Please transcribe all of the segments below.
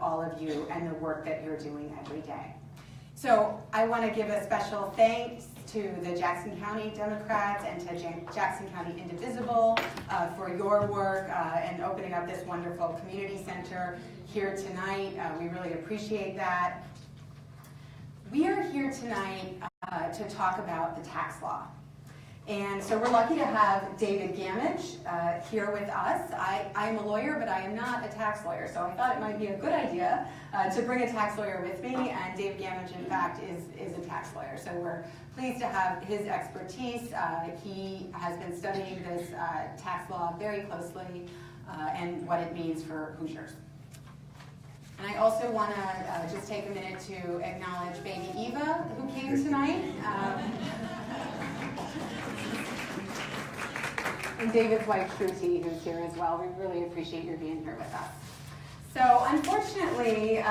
all of you and the work that you're doing every day. So I want to give a special thanks to the Jackson County Democrats and to Jackson County Indivisible for your work and opening up this wonderful community center here tonight. We really appreciate that. We are here tonight to talk about the tax law. And so we're lucky to have David Gamage here with us. I'm a lawyer, but I am not a tax lawyer, so I thought it might be a good idea to bring a tax lawyer with me, and David Gamage, in fact, is a tax lawyer. So we're pleased to have his expertise. He has been studying this tax law very closely and what it means for Hoosiers. And I also want to just take a minute to acknowledge baby Eva, who came tonight. And David's wife, Shruti, who's here as well. We really appreciate your being here with us. So unfortunately,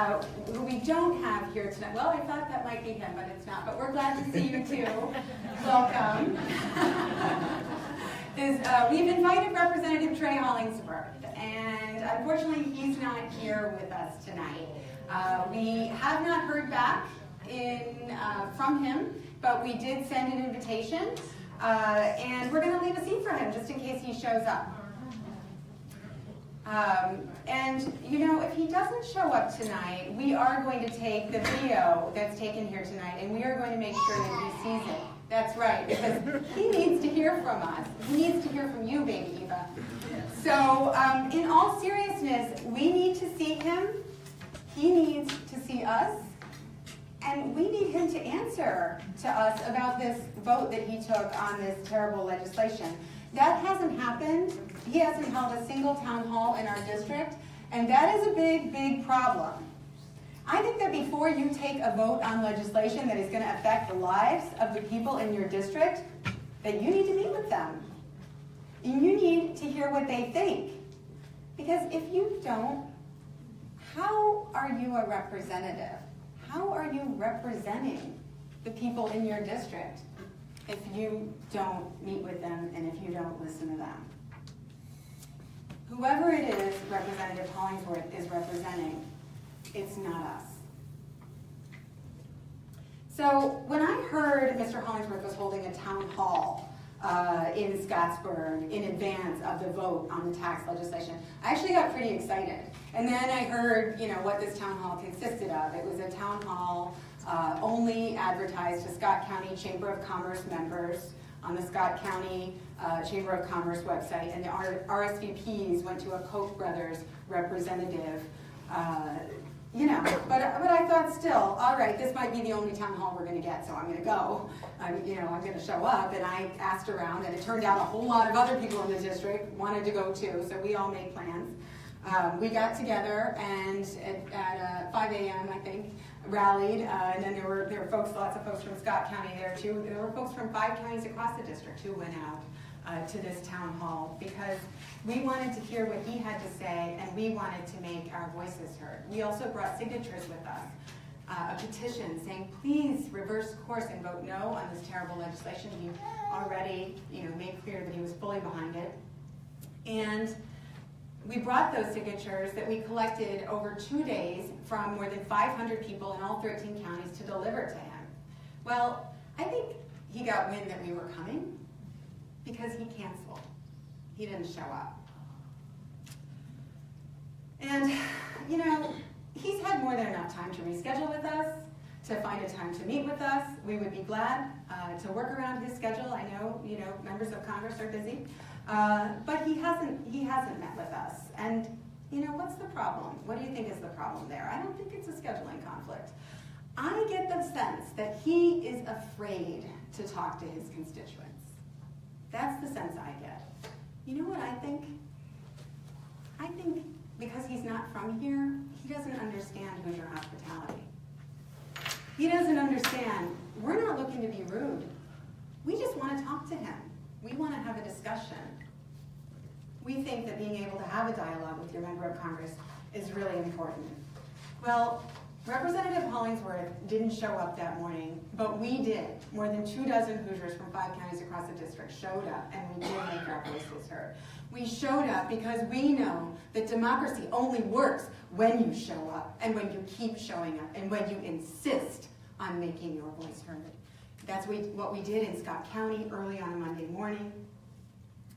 who we don't have here tonight, well, I thought that might be him, but it's not. But we're glad to see you too. Welcome. We've invited Representative Trey Hollingsworth, and unfortunately he's not here with us tonight. We have not heard back from him, but we did send an invitation, and we're going to leave a seat for him just in case he shows up. And you know, if he doesn't show up tonight, we are going to take the video that's taken here tonight, and we are going to make sure that he sees it. That's right, because he needs to hear from us. He needs to hear from you, baby Eva. So, in all seriousness, we need to see him, he needs to see us, and we need him to answer to us about this vote that he took on this terrible legislation. That hasn't happened. He hasn't held a single town hall in our district, and that is a big, big problem. I think that before you take a vote on legislation that is going to affect the lives of the people in your district, that you need to meet with them. And you need to hear what they think. Because if you don't, how are you a representative? How are you representing the people in your district if you don't meet with them and if you don't listen to them? Whoever it is Representative Hollingsworth is representing, it's not us. So when I heard Mr. Hollingsworth was holding a town hall in Scottsburg in advance of the vote on the tax legislation, I actually got pretty excited. And then I heard, you know, what this town hall consisted of. It was a town hall only advertised to Scott County Chamber of Commerce members on the Scott County Chamber of Commerce website, and the RSVPs went to a Koch brothers representative. You know, but I thought still, all right, this might be the only town hall we're going to get, so I'm going to go. I'm going to show up, and I asked around, and it turned out a whole lot of other people in the district wanted to go too, so we all made plans. We got together, and at 5 a.m., I think, rallied, and then there were folks, lots of folks from Scott County there too. There were folks from 5 counties across the district who went out to this town hall because we wanted to hear what he had to say, and we wanted to make our voices heard. We also brought signatures with us, a petition saying, please reverse course and vote no on this terrible legislation. He already, made clear that he was fully behind it. And we brought those signatures that we collected over 2 days from more than 500 people in all 13 counties to deliver to him. Well, I think he got wind that we were coming because he canceled. He didn't show up. And, he's had more than enough time to reschedule with us, to find a time to meet with us. We would be glad to work around his schedule. I know, members of Congress are busy. But he hasn't met with us. And, what's the problem? What do you think is the problem there? I don't think it's a scheduling conflict. I get the sense that he is afraid to talk to his constituents. That's the sense I get. You know what I think? I think because he's not from here, he doesn't understand Hoosier hospitality. He doesn't understand, we're not looking to be rude. We just want to talk to him. We want to have a discussion. We think that being able to have a dialogue with your member of Congress is really important. Well, Representative Hollingsworth didn't show up that morning, but we did. More than 24 Hoosiers from 5 counties across the district showed up, and we did make our voices heard. We showed up because we know that democracy only works when you show up, and when you keep showing up, and when you insist on making your voice heard. That's what we did in Scott County early on a Monday morning.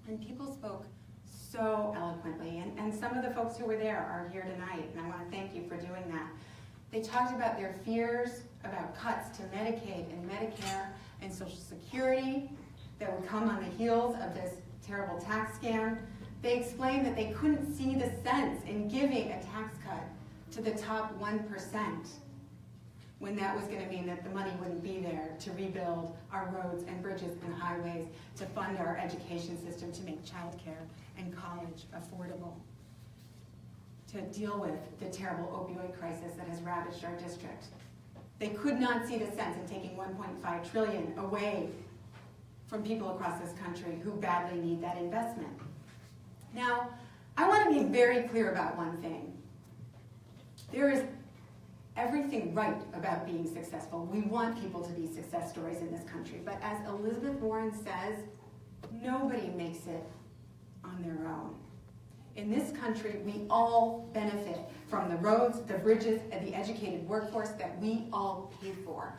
And people spoke so eloquently, and some of the folks who were there are here tonight, and I want to thank you for doing that. They talked about their fears about cuts to Medicaid and Medicare and Social Security that would come on the heels of this terrible tax scam. They explained that they couldn't see the sense in giving a tax cut to the top 1%, when that was going to mean that the money wouldn't be there to rebuild our roads and bridges and highways, to fund our education system, to make childcare and college affordable, to deal with the terrible opioid crisis that has ravaged our district. They could not see the sense in taking $1.5 trillion away from people across this country who badly need that investment. Now, I want to be very clear about one thing. There is everything right about being successful. We want people to be success stories in this country, but as Elizabeth Warren says, nobody makes it on their own. In this country, we all benefit from the roads, the bridges, and the educated workforce that we all pay for.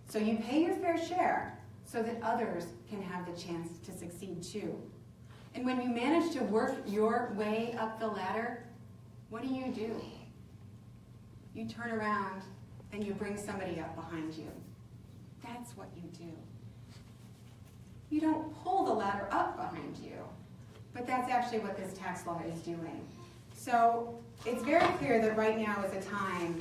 So you pay your fair share so that others can have the chance to succeed too. And when you manage to work your way up the ladder, what do? You turn around and you bring somebody up behind you. That's what you do. You don't pull the ladder up behind you, but that's actually what this tax law is doing. So it's very clear that right now is a time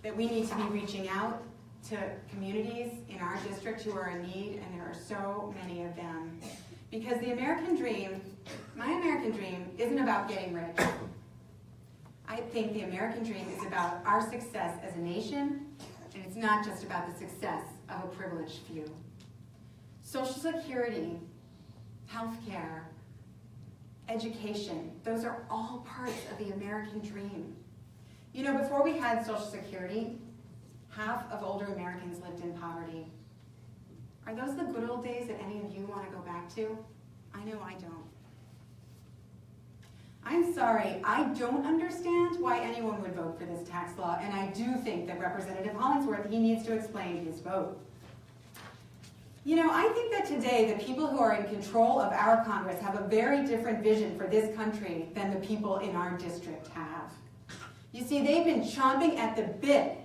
that we need to be reaching out to communities in our district who are in need, and there are so many of them. Because the American dream, my American dream, isn't about getting rich. I think the American dream is about our success as a nation, and it's not just about the success of a privileged few. Social Security, health care, education, those are all parts of the American dream. You know, before we had Social Security, half of older Americans lived in poverty. Are those the good old days that any of you want to go back to? I know I don't. I'm sorry, I don't understand why anyone would vote for this tax law, and I do think that Representative Hollingsworth, he needs to explain his vote. You know, I think that today the people who are in control of our Congress have a very different vision for this country than the people in our district have. You see, they've been chomping at the bit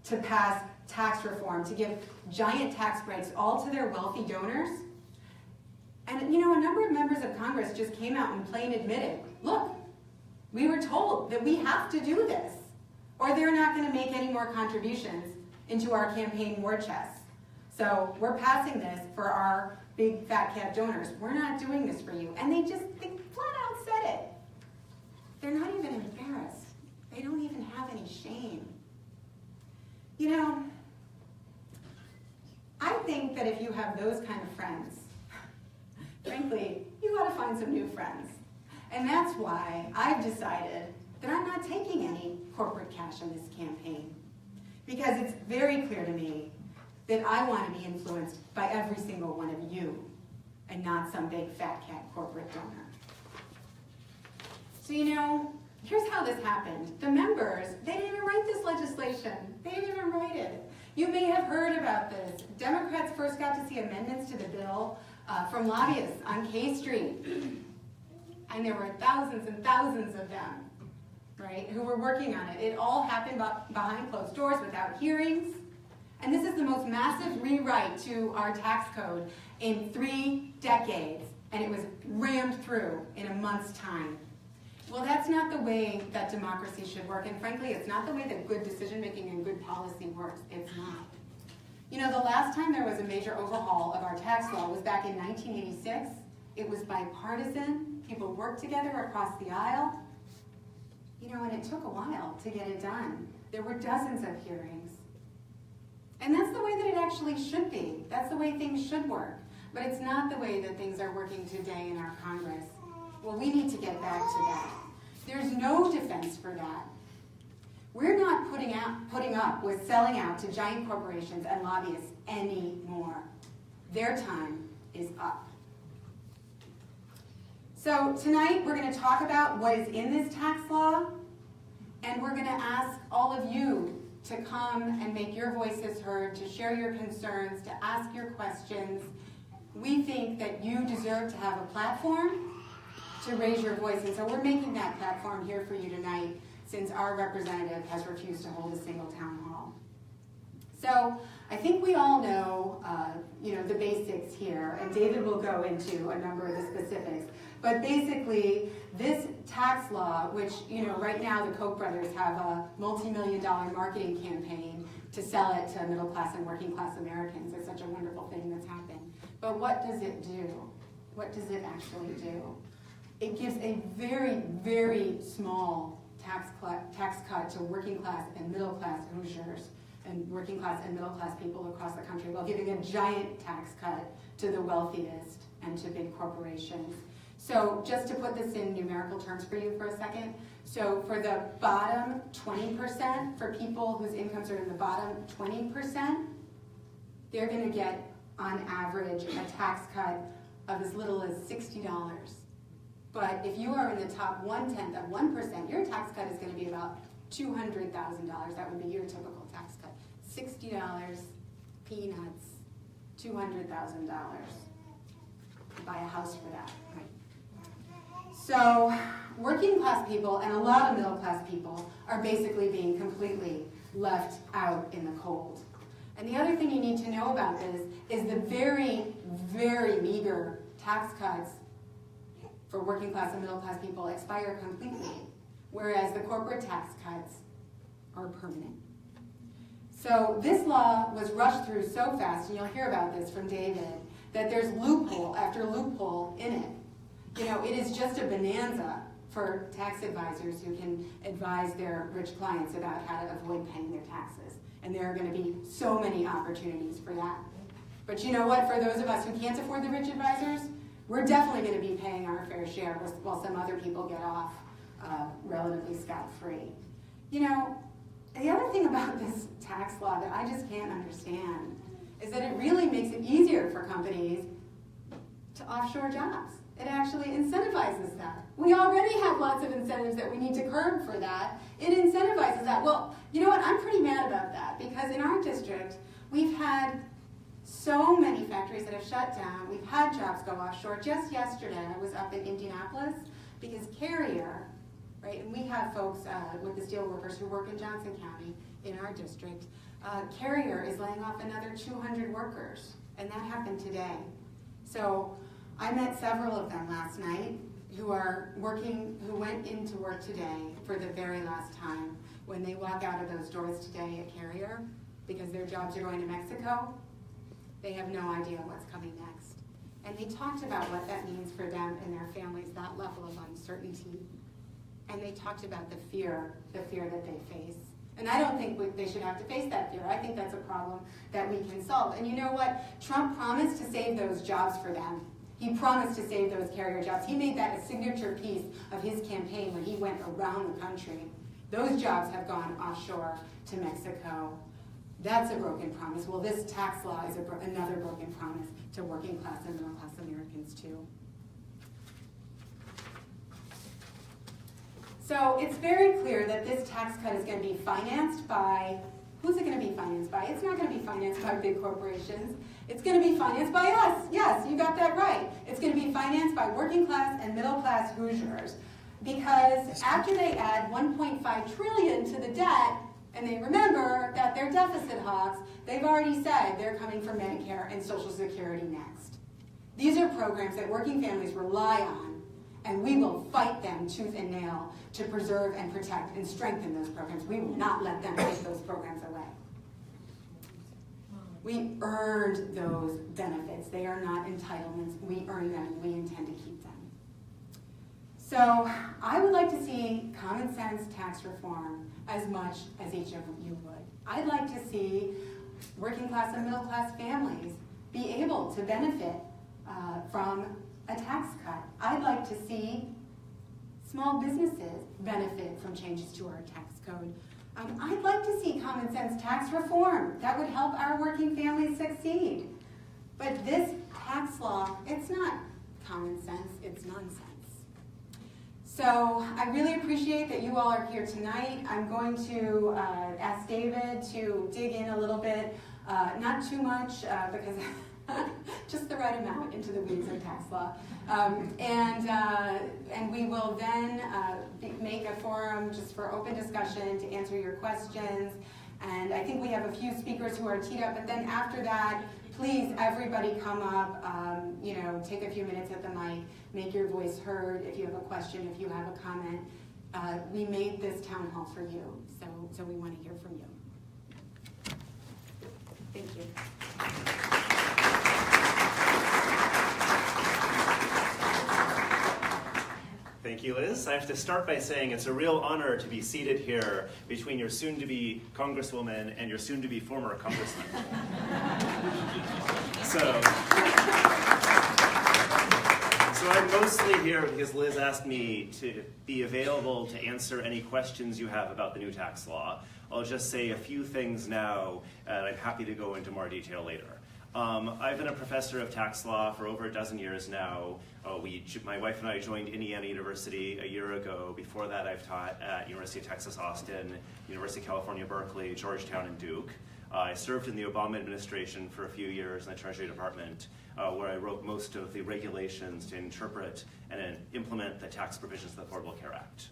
to pass tax reform, to give giant tax breaks all to their wealthy donors. And you know, a number of members of Congress just came out and plain admitted, look, we were told that we have to do this, or they're not going to make any more contributions into our campaign war chest. So we're passing this for our big fat cat donors. We're not doing this for you. And they flat out said it. They're not even embarrassed. They don't even have any shame. You know, I think that if you have those kind of friends, frankly, you ought to find some new friends. And that's why I've decided that I'm not taking any corporate cash in this campaign. Because it's very clear to me that I want to be influenced by every single one of you, and not some big fat cat corporate donor. So you know, here's how this happened. The members, they didn't even write this legislation. They didn't even write it. You may have heard about this. Democrats first got to see amendments to the bill from lobbyists on K Street. And there were thousands and thousands of them, right, who were working on it. It all happened behind closed doors without hearings. And this is the most massive rewrite to our tax code in 3 decades. And it was rammed through in a month's time. Well, that's not the way that democracy should work. And frankly, it's not the way that good decision-making and good policy works. It's not. You know, the last time there was a major overhaul of our tax law was back in 1986. It was bipartisan. People worked together across the aisle. You know, and it took a while to get it done. There were dozens of hearings. And that's the way that it actually should be. That's the way things should work. But it's not the way that things are working today in our Congress. Well, we need to get back to that. There's no defense for that. We're not putting up with selling out to giant corporations and lobbyists anymore. Their time is up. So tonight we're going to talk about what is in this tax law, and we're going to ask all of you to come and make your voices heard, to share your concerns, to ask your questions. We think that you deserve to have a platform to raise your voice, and so we're making that platform here for you tonight, since our representative has refused to hold a single town hall. So I think we all know, the basics here, and David will go into a number of the specifics. But basically, this tax law, which right now the Koch brothers have a multi-million-dollar marketing campaign to sell it to middle-class and working-class Americans. It's such a wonderful thing that's happened. But what does it do? What does it actually do? It gives a very, very small tax cut to working-class and middle-class Hoosiers and working-class and middle-class people across the country, while giving a giant tax cut to the wealthiest and to big corporations. So just to put this in numerical terms for you for a second, so for the bottom 20%, for people whose incomes are in the bottom 20%, they're going to get, on average, a tax cut of as little as $60. But if you are in the top 1/10 of 1%, your tax cut is going to be about $200,000. That would be your typical tax cut. $60, peanuts, $200,000. Buy a house for that, right? So working class people and a lot of middle class people are basically being completely left out in the cold. And the other thing you need to know about this is the very, very meager tax cuts for working class and middle class people expire completely, whereas the corporate tax cuts are permanent. So this law was rushed through so fast, and you'll hear about this from David, that there's loophole after loophole in it. It is just a bonanza for tax advisors who can advise their rich clients about how to avoid paying their taxes. And there are going to be so many opportunities for that. But you know what? For those of us who can't afford the rich advisors, we're definitely going to be paying our fair share while some other people get off relatively scot-free. The other thing about this tax law that I just can't understand is that it really makes it easier for companies to offshore jobs. It actually incentivizes that. We already have lots of incentives that we need to curb for that. It incentivizes that. Well, you know what? I'm pretty mad about that, because in our district, we've had so many factories that have shut down. We've had jobs go offshore. Just yesterday, I was up in Indianapolis because Carrier, right, and we have folks with the steelworkers who work in Johnson County in our district. Carrier is laying off another 200 workers, and that happened today. So I met several of them last night who went into work today for the very last time. When they walk out of those doors today at Carrier, because their jobs are going to Mexico, they have no idea what's coming next. And they talked about what that means for them and their families, that level of uncertainty. And they talked about the fear that they face. And I don't think they should have to face that fear. I think that's a problem that we can solve. And you know what? Trump promised to save those jobs for them. He promised to save those Carrier jobs. He made that a signature piece of his campaign when he went around the country. Those jobs have gone offshore to Mexico. That's a broken promise. Well, this tax law is another broken promise to working class and middle class Americans too. So it's very clear that this tax cut is going to be financed by, who's it going to be financed by? It's not going to be financed by big corporations. It's going to be financed by us. Yes, you got that right. It's going to be financed by working class and middle class Hoosiers. Because after they add $1.5 trillion to the debt, and they remember that they're deficit hawks, they've already said they're coming for Medicare and Social Security next. These are programs that working families rely on, and we will fight them tooth and nail to preserve and protect and strengthen those programs. We will not let them take those programs away. We earned those benefits. They are not entitlements. We earned them, and we intend to keep them. So I would like to see common sense tax reform as much as each of you would. I'd like to see working class and middle class families be able to benefit from a tax cut. I'd like to see small businesses benefit from changes to our tax code. I'd like to see common sense tax reform that would help our working families succeed. But this tax law, it's not common sense, it's nonsense. So I really appreciate that you all are here tonight. I'm going to ask David to dig in a little bit, not too much, because just the right amount into the weeds of tax law. And we will then make a forum just for open discussion to answer your questions. And I think we have a few speakers who are teed up, but then after that, please, everybody come up, take a few minutes at the mic, make your voice heard if you have a question, if you have a comment. We made this town hall for you, so we want to hear from you. Thank you. Thank you, Liz. I have to start by saying it's a real honor to be seated here between your soon-to-be Congresswoman and your soon-to-be former Congressman. So I'm mostly here because Liz asked me to be available to answer any questions you have about the new tax law. I'll just say a few things now, and I'm happy to go into more detail later. I've been a professor of tax law for over a dozen years now. My wife and I joined Indiana University a year ago. Before that, I've taught at University of Texas Austin, University of California, Berkeley, Georgetown, and Duke. I served in the Obama administration for a few years in the Treasury Department, where I wrote most of the regulations to interpret and implement the tax provisions of the Affordable Care Act.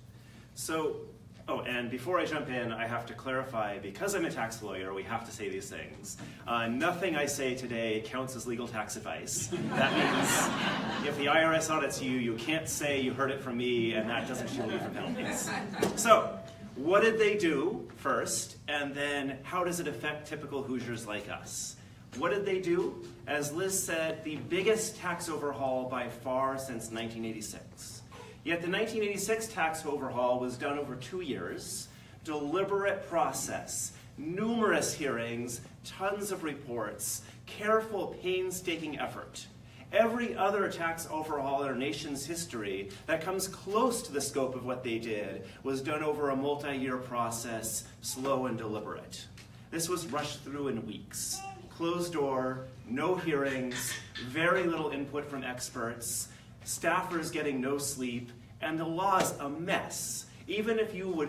And before I jump in, I have to clarify, because I'm a tax lawyer, we have to say these things. Nothing I say today counts as legal tax advice. That means if the IRS audits you, you can't say you heard it from me, and that doesn't shield you from penalties. So, what did they do first, and then how does it affect typical Hoosiers like us? What did they do? As Liz said, the biggest tax overhaul by far since 1986. Yet the 1986 tax overhaul was done over 2 years, deliberate process, numerous hearings, tons of reports, careful, painstaking effort. Every other tax overhaul in our nation's history that comes close to the scope of what they did was done over a multi-year process, slow and deliberate. This was rushed through in weeks. Closed door, no hearings, very little input from experts, staffers getting no sleep, and the law's a mess. Even if few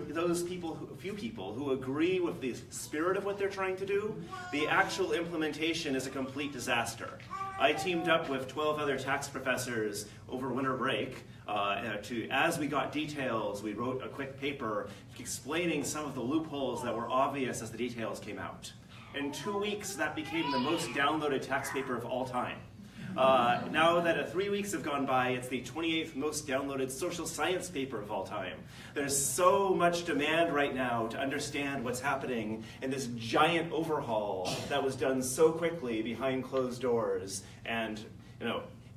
people who agree with the spirit of what they're trying to do, the actual implementation is a complete disaster. I teamed up with 12 other tax professors over winter break as we got details, we wrote a quick paper explaining some of the loopholes that were obvious as the details came out. In 2 weeks, that became the most downloaded tax paper of all time. Now that 3 weeks have gone by, it's the 28th most downloaded social science paper of all time. There's so much demand right now to understand what's happening in this giant overhaul that was done so quickly behind closed doors. And,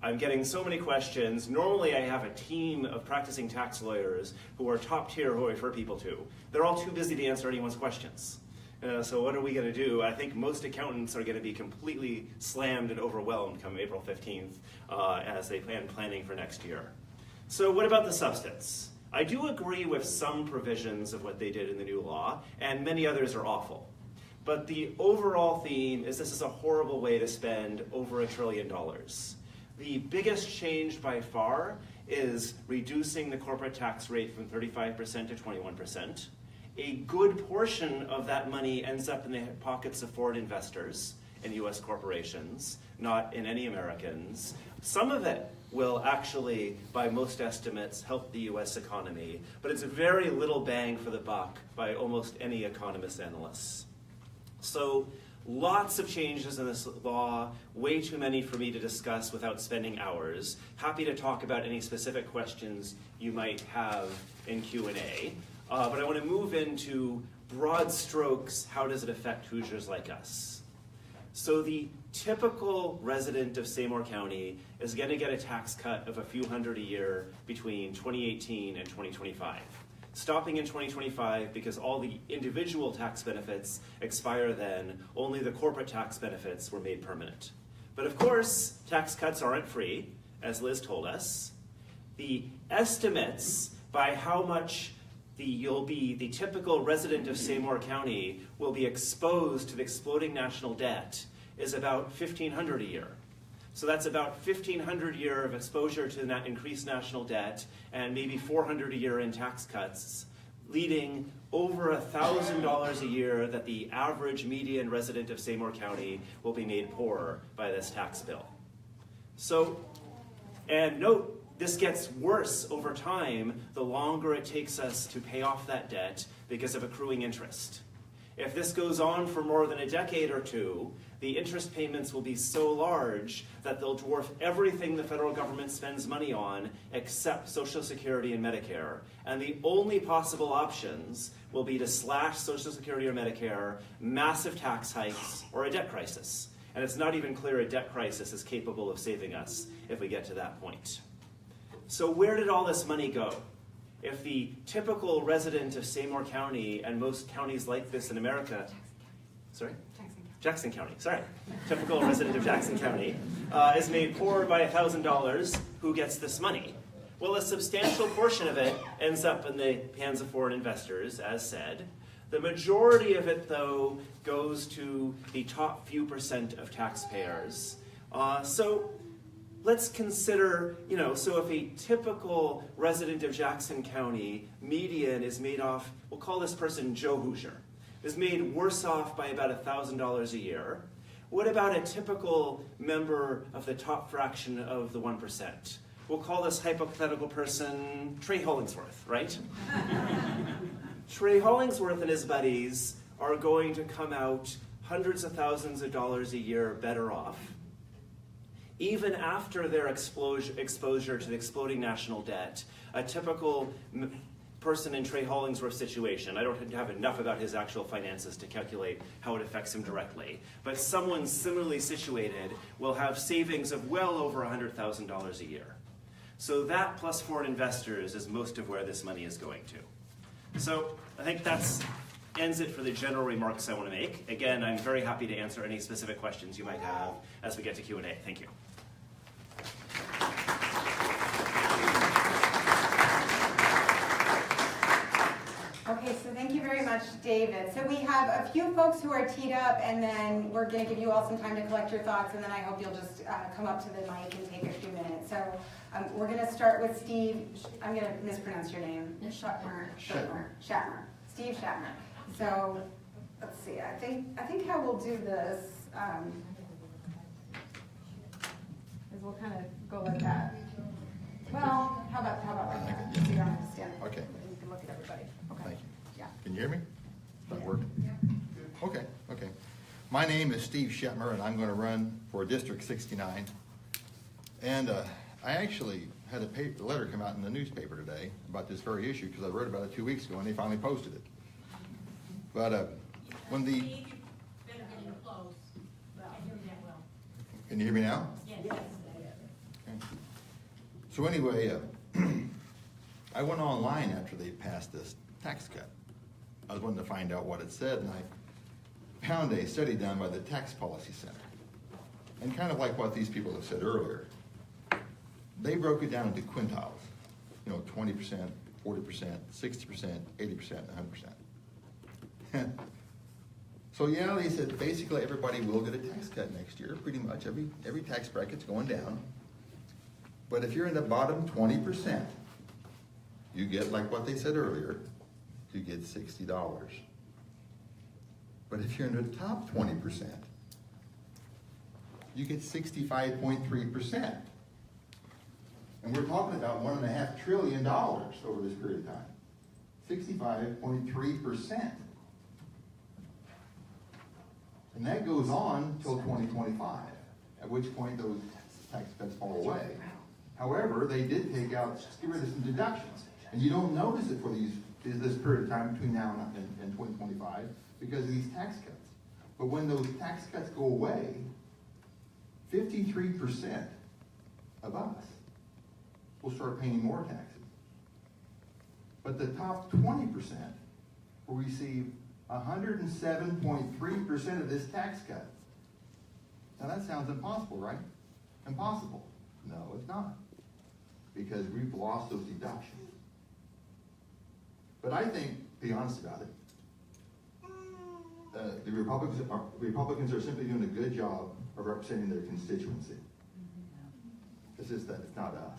I'm getting so many questions. Normally I have a team of practicing tax lawyers who are top tier who I refer people to. They're all too busy to answer anyone's questions. So what are we going to do? I think most accountants are going to be completely slammed and overwhelmed come April 15th as they plan planning for next year. So what about the substance? I do agree with some provisions of what they did in the new law, and many others are awful. But the overall theme is this is a horrible way to spend over $1 trillion. The biggest change by far is reducing the corporate tax rate from 35% to 21%. A good portion of that money ends up in the pockets of foreign investors in U.S. corporations, not in any Americans. Some of it will actually, by most estimates, help the U.S. economy, but it's very little bang for the buck by almost any economist analysts. So lots of changes in this law, way too many for me to discuss without spending hours. Happy to talk about any specific questions you might have in Q&A. But I want to move into broad strokes, how does it affect Hoosiers like us? So the typical resident of Seymour County is going to get a tax cut of a few hundred a year between 2018 and 2025. Stopping in 2025 because all the individual tax benefits expire then, only the corporate tax benefits were made permanent. But of course, tax cuts aren't free, as Liz told us. The estimates by how much the typical resident of Seymour County will be exposed to the exploding national debt is about $1,500 a year. So that's about $1,500 a year of exposure to that increased national debt and maybe $400 a year in tax cuts, leading over $1,000 a year that the average median resident of Seymour County will be made poorer by this tax bill. So, and note, this gets worse over time the longer it takes us to pay off that debt because of accruing interest. If this goes on for more than a decade or two, the interest payments will be so large that they'll dwarf everything the federal government spends money on except Social Security and Medicare. And the only possible options will be to slash Social Security or Medicare, massive tax hikes, or a debt crisis. And it's not even clear a debt crisis is capable of saving us if we get to that point. So where did all this money go? If the typical resident of Seymour County and most counties like this in America, Jackson County, sorry. Typical resident of Jackson County is made poor by $1,000, who gets this money? Well, a substantial portion of it ends up in the hands of foreign investors, as said. The majority of it, though, goes to the top few percent of taxpayers. So let's consider, so if a typical resident of Jackson County median is made off, we'll call this person Joe Hoosier, is made worse off by about $1,000 a year. What about a typical member of the top fraction of the 1%? We'll call this hypothetical person Trey Hollingsworth, right? Trey Hollingsworth and his buddies are going to come out hundreds of thousands of dollars a year better off, even after their exposure to the exploding national debt. A typical person in Trey Hollingsworth's situation, I don't have enough about his actual finances to calculate how it affects him directly, but someone similarly situated will have savings of well over $100,000 a year. So that plus foreign investors is most of where this money is going to. So I think that ends it for the general remarks I want to make. Again, I'm very happy to answer any specific questions you might have as we get to Q&A. Thank you. Okay, so thank you very much, David. So we have a few folks who are teed up, and then we're going to give you all some time to collect your thoughts, and then I hope you'll just come up to the mic and take a few minutes. So we're going to start with Steve. I'm going to mispronounce your name. Shatner. Steve Shatner. So let's see. I think how we'll do this is we'll kind of go like that. Well, how about like that? So you don't have to stand. Okay. You can look at everybody. Okay. Thank you. Yeah. Can you hear me? Does that work? Okay, okay. My name is Steve Shetmer, and I'm going to run for District 69. And I actually had a letter come out in the newspaper today about this very issue because I wrote about it 2 weeks ago, and they finally posted it. But when the... Can you hear me now? Yes. Okay. So anyway, I went online after they passed this tax cut. I was wanting to find out what it said, and I found a study done by the Tax Policy Center. And kind of like what these people have said earlier, they broke it down into quintiles. 20%, 40%, 60%, 80%, and 100%. So yeah, they said basically everybody will get a tax cut next year, pretty much. Every tax bracket's going down. But if you're in the bottom 20%, you get, like what they said earlier, you get $60. But if you're in the top 20%, you get 65.3%. And we're talking about $1.5 trillion over this period of time. 65.3%. And that goes on till 2025, at which point those tax cuts fall away. However, they did take out, get rid of some deductions. And you don't notice it for this period of time between now and 2025 because of these tax cuts. But when those tax cuts go away, 53% of us will start paying more taxes. But the top 20% will receive 107.3% of this tax cut. Now that sounds impossible, right? Impossible. No, it's not. Because we've lost those deductions. But I think, be honest about it, the Republicans are simply doing a good job of representing their constituency. It's just that it's not us.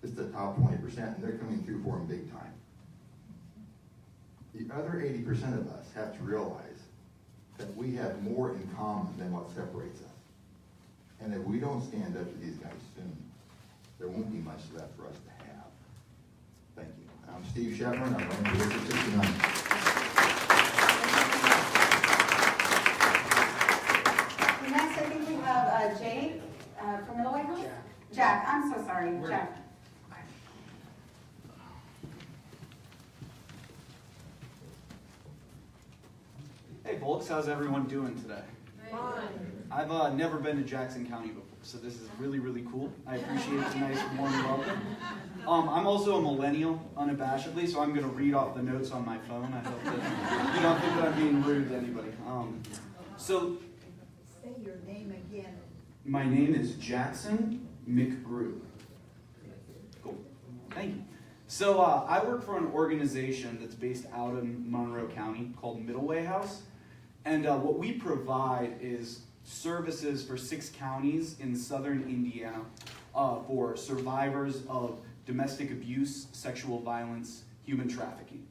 It's the top 20%, and they're coming through for them big time. The other 80% of us have to realize that we have more in common than what separates us. And if we don't stand up to these guys soon, there won't be much left for us to have. Thank you. I'm Steve Shepard. I'm running for District 69. Next, I think we have Jake from Middle White House. Jack, I'm so sorry, Jack. Hey folks, how's everyone doing today? Fine. I've never been to Jackson County before, so this is really, really cool. I appreciate the nice warm welcome. I'm also a millennial, unabashedly, so I'm going to read off the notes on my phone. I hope that you don't think that I'm being rude to anybody. Say your name again. My name is Jackson McGrew. Cool. Thank you. So I work for an organization that's based out in Monroe County called Middle Way House. And what we provide is services for 6 counties in southern Indiana for survivors of domestic abuse, sexual violence, human trafficking.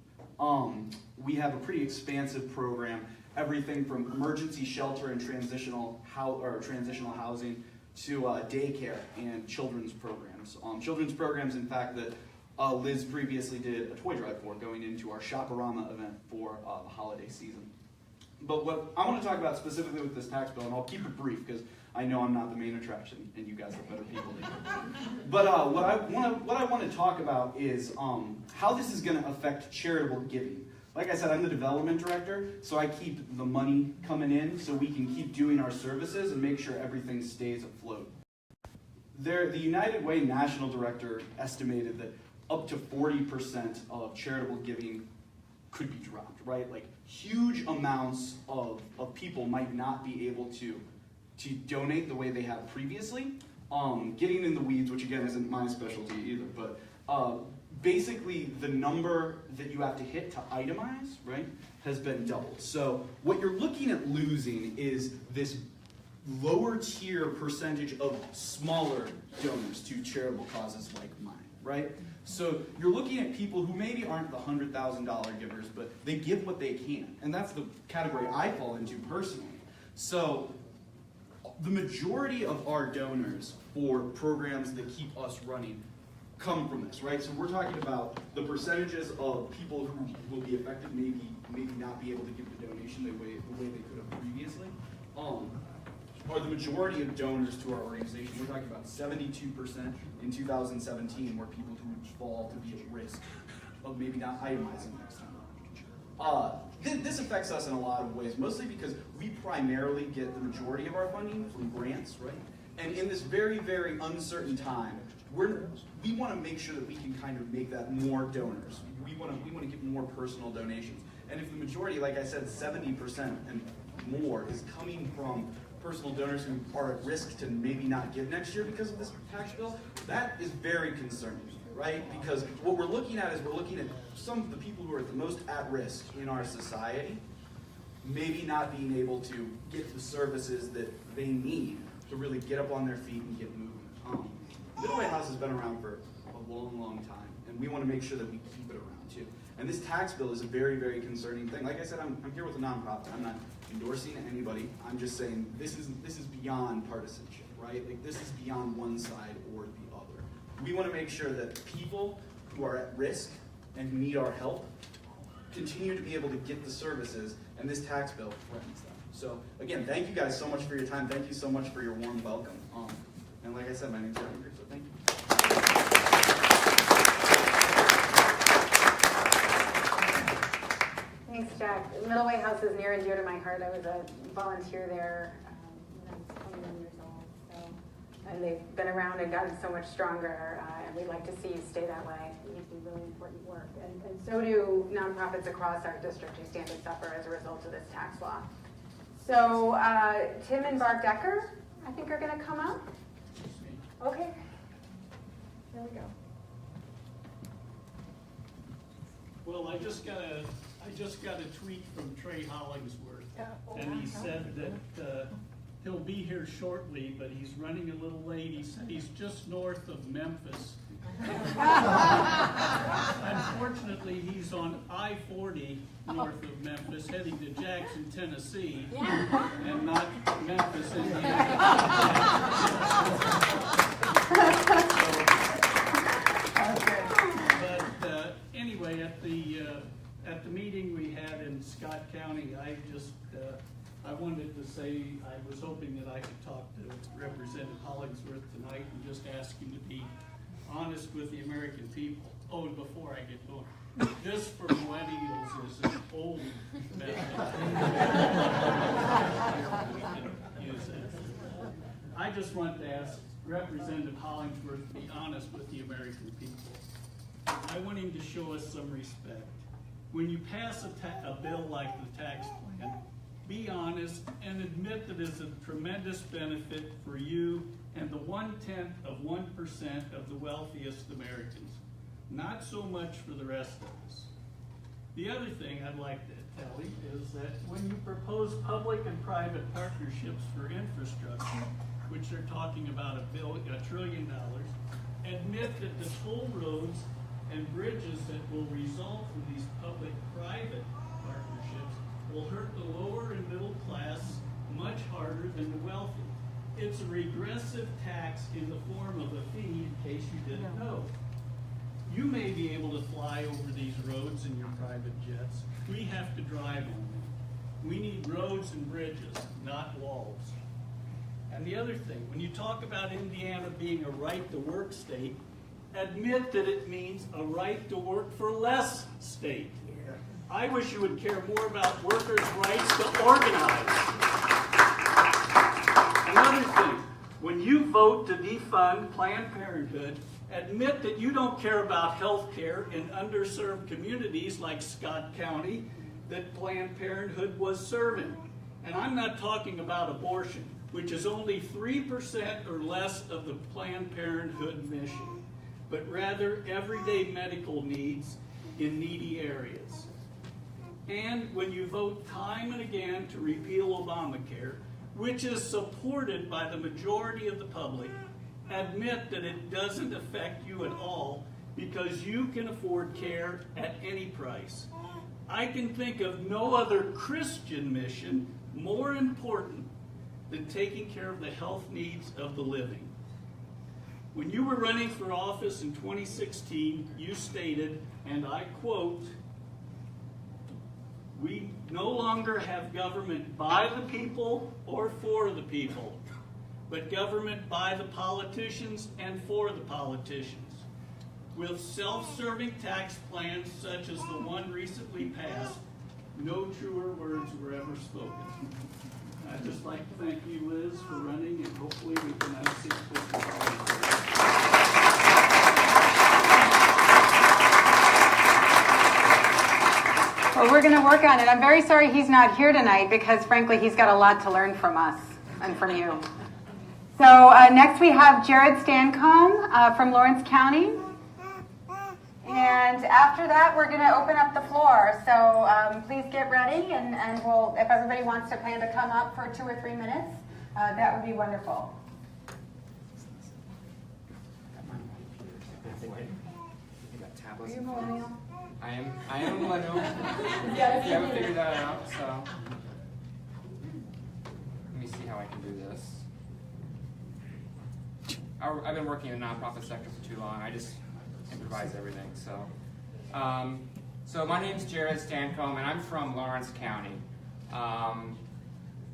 We have a pretty expansive program, everything from emergency shelter and transitional housing to daycare and children's programs. Children's programs, in fact, that Liz previously did a toy drive for, going into our Shop-A-Rama event for the holiday season. But what I want to talk about specifically with this tax bill, and I'll keep it brief because I know I'm not the main attraction, and you guys are better people than me. But what I want to talk about is how this is going to affect charitable giving. Like I said, I'm the development director, so I keep the money coming in so we can keep doing our services and make sure everything stays afloat. The United Way national director estimated that up to 40% of charitable giving could be dropped, right? Like huge amounts of people might not be able to donate the way they have previously. Getting in the weeds, which again isn't my specialty either, but basically the number that you have to hit to itemize, right, has been doubled. So what you're looking at losing is this lower tier percentage of smaller donors to charitable causes like mine, right? So you're looking at people who maybe aren't the $100,000 givers, but they give what they can. And that's the category I fall into personally. So the majority of our donors for programs that keep us running come from this, right? So we're talking about the percentages of people who will be affected, maybe not be able to give the donation the way they could have previously, are the majority of donors to our organization. We're talking about 72% in 2017 were people who would fall to be at risk of maybe not itemizing next time. This affects us in a lot of ways, mostly because we primarily get the majority of our funding from grants, right? And in this very, very uncertain time, we want to make sure that we can kind of make that more donors. We want to get more personal donations. And if the majority, like I said, 70% and more is coming from personal donors who are at risk to maybe not give next year because of this tax bill, that is very concerning, right? Because what we're looking at is we're looking at some of the people who are the most at risk in our society maybe not being able to get the services that they need to really get up on their feet and get moving. Middle Way House has been around for a long, long time, and we want to make sure that we keep it around too. And this tax bill is a very, very concerning thing. Like I said, I'm here with a nonprofit. I'm not endorsing anybody. I'm just saying this is beyond partisanship, right? Like this is beyond one side or the other. We want to make sure that people who are at risk and who need our help continue to be able to get the services, and this tax bill threatens them. So again, thank you guys so much for your time. Thank you so much for your warm welcome. And like I said, my name's Aaron, so thank you. Thanks, Jack. Middle Way House is near and dear to my heart. I was a volunteer there when I was 21 years old. And they've been around and gotten so much stronger, and we'd like to see you stay that way. You do really important work. And so do nonprofits across our district who stand to suffer as a result of this tax law. So Tim and Barb Decker, I think, are going to come up. Okay. Here we go. Well, I just got a tweet from Trey Hollingsworth, and he said that he'll be here shortly, but he's running a little late. He said he's just north of Memphis. Unfortunately, he's on I-40 north of Memphis, heading to Jackson, Tennessee, and not Memphis, Indiana. But anyway, at the meeting we had in Scott County, I wanted to say I was hoping that I could talk to Representative Hollingsworth tonight and just ask him to be honest with the American people. Oh, and before I get going, this for millennials is an old method. We can use it. I just want to ask Representative Hollingsworth to be honest with the American people. I want him to show us some respect. When you pass a bill like the tax plan, be honest and admit that it's a tremendous benefit for you and the 1/10 of 1% of the wealthiest Americans. Not so much for the rest of us. The other thing I'd like to tell you is that when you propose public and private partnerships for infrastructure, which they're talking about $1 trillion, admit that the toll roads and bridges that will result from these public-private partnerships will hurt the lower and middle class much harder than the wealthy. It's a regressive tax in the form of a fee, in case you didn't know. You may be able to fly over these roads in your private jets. We have to drive on them. We need roads and bridges, not walls. And the other thing, when you talk about Indiana being a right-to-work state, admit that it means a right to work for less state. I wish you would care more about workers' rights to organize. Another thing, when you vote to defund Planned Parenthood, admit that you don't care about health care in underserved communities like Scott County that Planned Parenthood was serving. And I'm not talking about abortion, which is only 3% or less of the Planned Parenthood mission, but rather everyday medical needs in needy areas. And when you vote time and again to repeal Obamacare, which is supported by the majority of the public, admit that it doesn't affect you at all because you can afford care at any price. I can think of no other Christian mission more important than taking care of the health needs of the living. When you were running for office in 2016, you stated, and I quote, "We no longer have government by the people or for the people, but government by the politicians and for the politicians. With self-serving tax plans such as the one recently passed, no truer words were ever spoken." I'd just like to thank you, Liz, for running, and hopefully we can unseat this policy. Well, we're going to work on it. I'm very sorry he's not here tonight because, frankly, he's got a lot to learn from us and from you. So next we have Jared Stancomb from Lawrence County. And after that, we're going to open up the floor. So please get ready, and we'll, if everybody wants to plan to come up for 2 or 3 minutes, that would be wonderful. Are you a millennial? I am a millennial. If you haven't figured that out, so let me see how I can do this. I've been working in the nonprofit sector for too long. I just improvise everything. So my name's Jared Stancomb, and I'm from Lawrence County.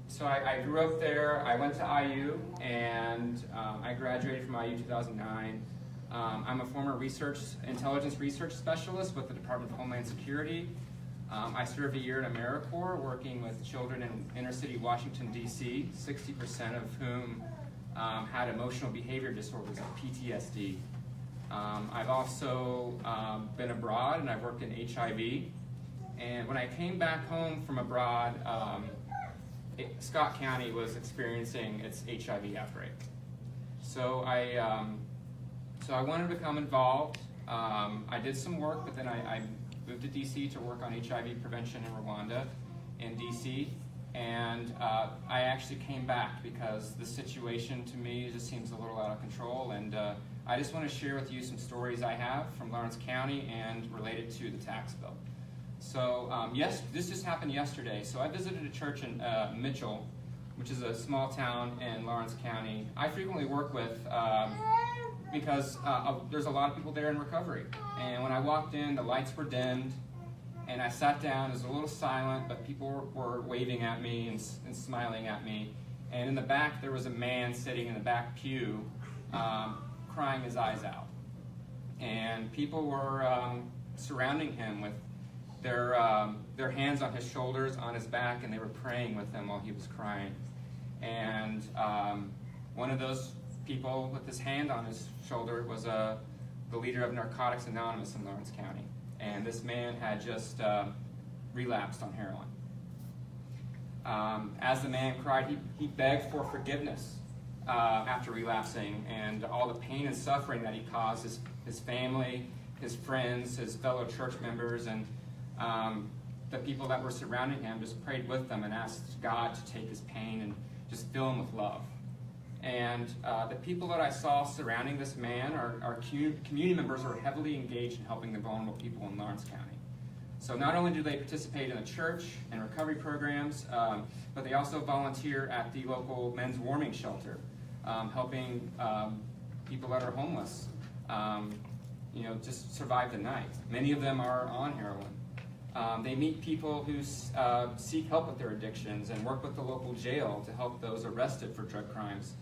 So I grew up there. I went to IU, and I graduated from IU 2009. I'm a former intelligence research specialist with the Department of Homeland Security. I served a year in AmeriCorps working with children in inner city Washington, D.C., 60% of whom had emotional behavior disorders, PTSD. I've also been abroad, and I've worked in HIV. And when I came back home from abroad, Scott County was experiencing its HIV outbreak. So I wanted to become involved. I did some work, but then I moved to DC to work on HIV prevention in Rwanda in DC. And I actually came back because the situation to me just seems a little out of control. And I just want to share with you some stories I have from Lawrence County and related to the tax bill. So yes, this just happened yesterday. So I visited a church in Mitchell, which is a small town in Lawrence County. I frequently work with because there's a lot of people there in recovery. And when I walked in, the lights were dimmed, and I sat down. It was a little silent, but people were waving at me and smiling at me. And in the back, there was a man sitting in the back pew, crying his eyes out. And people were surrounding him with their hands on his shoulders, on his back, and they were praying with him while he was crying. And one of those people with his hand on his shoulder was the leader of Narcotics Anonymous in Lawrence County. And this man had just relapsed on heroin. As the man cried, he begged for forgiveness after relapsing, and all the pain and suffering that he caused his family, his friends, his fellow church members, and the people that were surrounding him just prayed with them and asked God to take his pain and just fill him with love. And the people that I saw surrounding this man are community members who are heavily engaged in helping the vulnerable people in Lawrence County. So not only do they participate in the church and recovery programs, but they also volunteer at the local men's warming shelter, helping people that are homeless, just survive the night. Many of them are on heroin. They meet people who seek help with their addictions and work with the local jail to help those arrested for drug crimes.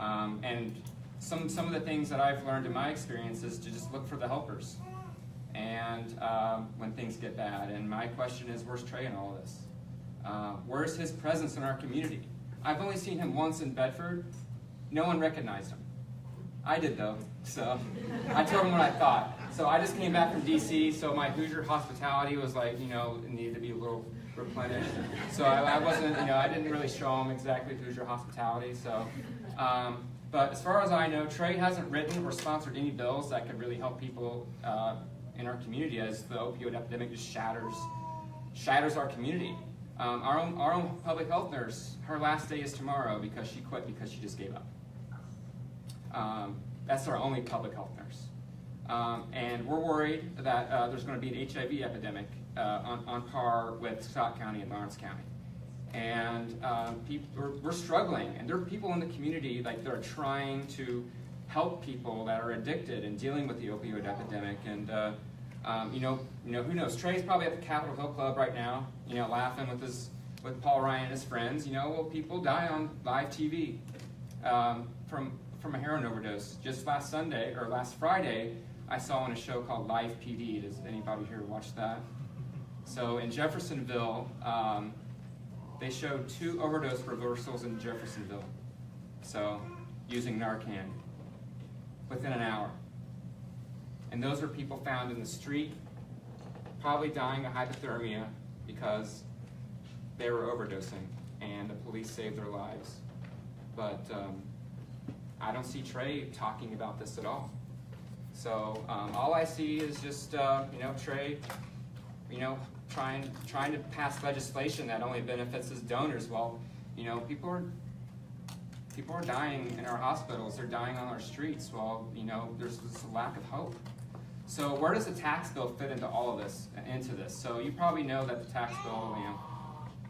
And some of the things that I've learned in my experience is to just look for the helpers and when things get bad. And my question is, where's Trey in all of this? Where's his presence in our community? I've only seen him once in Bedford. No one recognized him. I did, though, so I told him what I thought. So I just came back from DC, so my Hoosier hospitality was like, it needed to be a little replenished. So I wasn't, I didn't really show him exactly Hoosier hospitality. So, but as far as I know, Trey hasn't written or sponsored any bills that could really help people in our community, as the opioid epidemic just shatters our community. Our own public health nurse, her last day is tomorrow because she quit because she just gave up. That's our only public health nurse. And we're worried that there's going to be an HIV epidemic on par with Scott County and Lawrence County. And we're struggling, and there are people in the community that are trying to help people that are addicted and dealing with the opioid epidemic. And who knows? Trey's probably at the Capitol Hill Club right now, laughing with Paul Ryan and his friends. People die on live TV from a heroin overdose. Just last Friday, I saw on a show called Live PD. Does anybody here watch that? So in Jeffersonville, they showed 2 overdose reversals in Jeffersonville. So using Narcan within an hour. And those are people found in the street, probably dying of hypothermia because they were overdosing and the police saved their lives. But I don't see Trey talking about this at all. So all I see is just Trey, trying to pass legislation that only benefits his donors. Well, people are dying in our hospitals. They're dying on our streets. Well, there's this lack of hope. So where does the tax bill fit into all of this? So you probably know that the tax bill,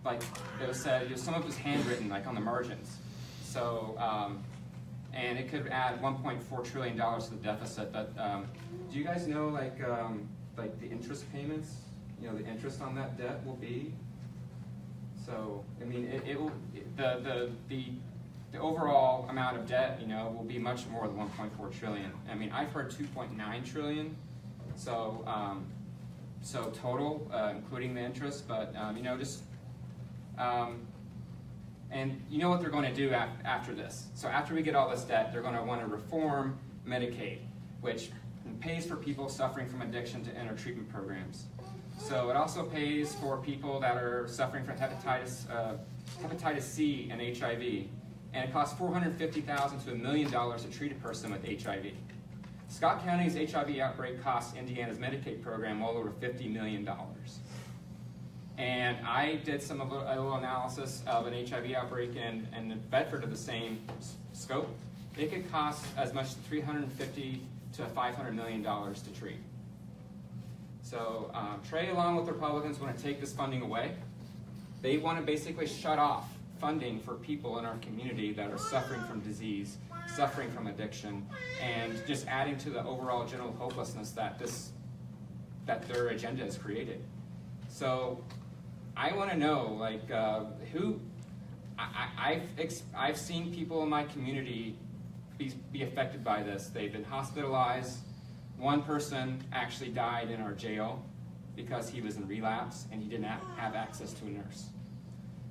like it was said, some of it was handwritten, like on the margins. So. And it could add $1.4 trillion to the deficit. But do you guys know, like the interest payments? The interest on that debt will be. So it will the overall amount of debt, will be much more than 1.4 trillion. I've heard 2.9 trillion. So total, including the interest. But and you know what they're going to do after this. So after we get all this debt, they're going to want to reform Medicaid, which pays for people suffering from addiction to enter treatment programs. So it also pays for people that are suffering from hepatitis C and HIV. And it costs $450,000 to $1 million to treat a person with HIV. Scott County's HIV outbreak cost Indiana's Medicaid program well over $50 million. And I did a little analysis of an HIV outbreak in Bedford of the same scope. It could cost as much as $350 to $500 million to treat. So Trey, along with the Republicans, want to take this funding away. They want to basically shut off funding for people in our community that are suffering from disease, suffering from addiction, and just adding to the overall general hopelessness that their agenda has created. So I want to know, like, who. I've seen people in my community be affected by this. They've been hospitalized. One person actually died in our jail because he was in relapse and he didn't have access to a nurse.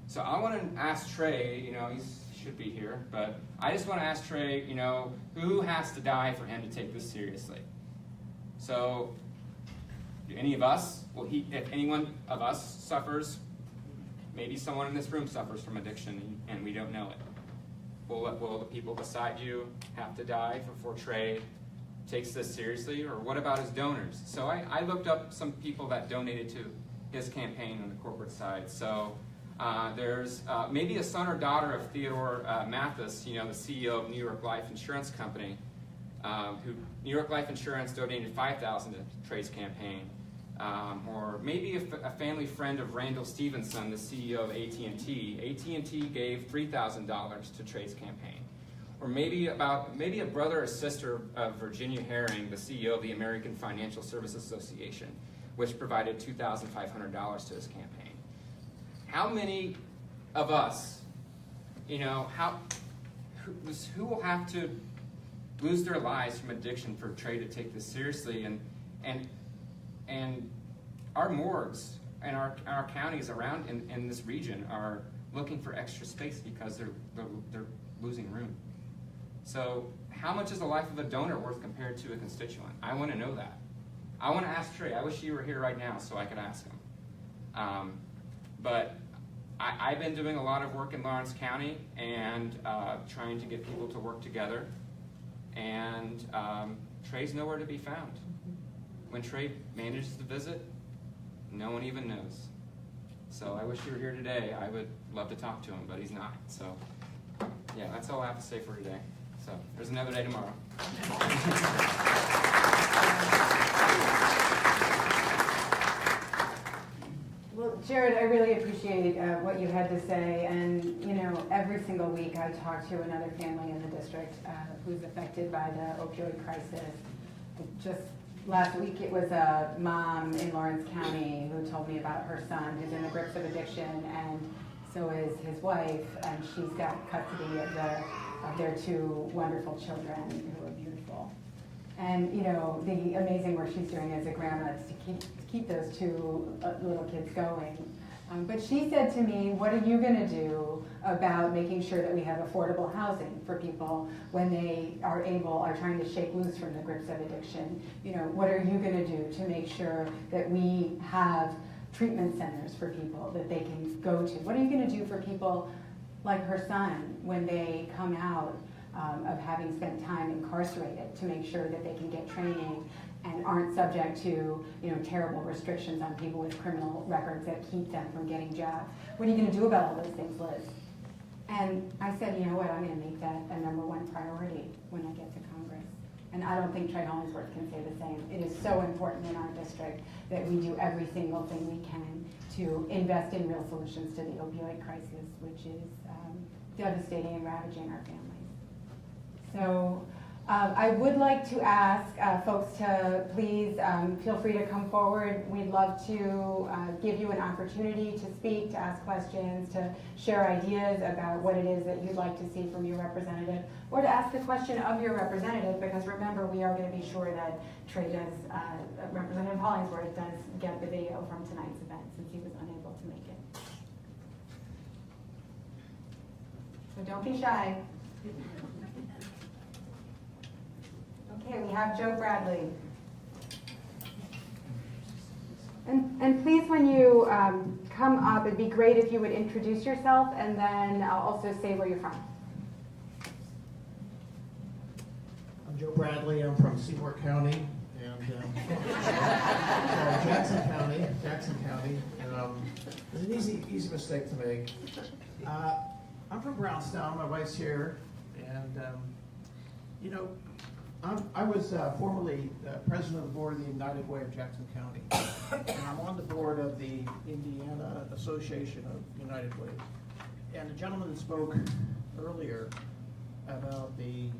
So I want to ask Trey, you know, he should be here, but I just want to ask Trey, you know, who has to die for him to take this seriously? So, do any of us, if anyone of us suffers, maybe someone in this room suffers from addiction and we don't know it. Will the people beside you have to die before Trey takes this seriously? Or what about his donors? So I looked up some people that donated to his campaign on the corporate side. So there's maybe a son or daughter of Theodore Mathis, you know, the CEO of New York Life Insurance Company, who New York Life Insurance donated $5,000 to Trey's campaign. Or maybe a family friend of Randall Stevenson, the CEO of AT&T. AT&T gave $3,000 to Trey's campaign. Or maybe a brother or sister of Virginia Herring, the CEO of the American Financial Services Association, which provided $2,500 to his campaign. How many of us, you know, who will have to lose their lives from addiction for Trey to take this seriously? And our morgues and our counties around in this region are looking for extra space because they're losing room. So how much is the life of a donor worth compared to a constituent? I want to know that. I want to ask Trey. I wish he were here right now so I could ask him. But I've been doing a lot of work in Lawrence County and trying to get people to work together. And Trey's nowhere to be found. When Trey manages to visit, no one even knows. So I wish he were here today. I would love to talk to him, but he's not. So yeah, that's all I have to say for today. So there's another day tomorrow. Well, Jared, I really appreciate what you had to say, and you know, every single week I talk to another family in the district who's affected by the opioid crisis. Just last week it was a mom in Lawrence County who told me about her son who's in the grips of addiction, and so is his wife, and she's got custody of their two wonderful children who are beautiful. And you know, the amazing work she's doing as a grandma is to keep those two little kids going. But she said to me, what are you going to do about making sure that we have affordable housing for people when they are trying to shake loose from the grips of addiction? You know, what are you going to do to make sure that we have treatment centers for people that they can go to? What are you going to do for people like her son when they come out of having spent time incarcerated to make sure that they can get training and aren't subject to, you know, terrible restrictions on people with criminal records that keep them from getting jobs? What are you going to do about all those things, Liz? And I said, you know what, I'm going to make that a #1 priority when I get to Congress. And I don't think Trey Hollingsworth can say the same. It is so important in our district that we do every single thing we can to invest in real solutions to the opioid crisis, which is devastating and ravaging our families. So I would like to ask folks to please feel free to come forward. We'd love to give you an opportunity to speak, to ask questions, to share ideas about what it is that you'd like to see from your representative, or to ask the question of your representative, because remember, we are going to be sure that Trey does, Representative Hollingsworth does get the video from tonight's event since he was unable to make it. So don't be shy. Okay, we have Joe Bradley. And please, when you come up, it'd be great if you would introduce yourself and then also say where you're from. I'm Joe Bradley. I'm from Seymour County and Jackson County. It's an easy mistake to make. I'm from Brownstown. My wife's here, and you know, I was formerly president of the board of the United Way of Jackson County, and I'm on the board of the Indiana Association of United Ways. And the gentleman that spoke earlier about the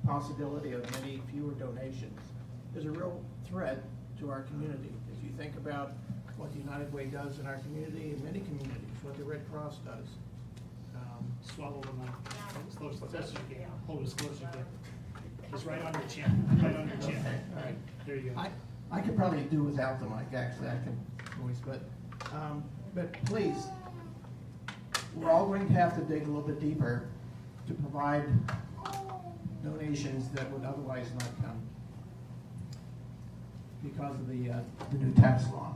possibility of many fewer donations is a real threat to our community. If you think about what the United Way does in our community, in many communities, what the Red Cross does. Swallow them up. As close as you can. Hold as close as you can. It's right on your chin. Right on your chin. Okay, all right. There you go. I could probably do without the mic, actually. I can voice, but please, we're all going to have to dig a little bit deeper to provide donations that would otherwise not come because of the new tax law.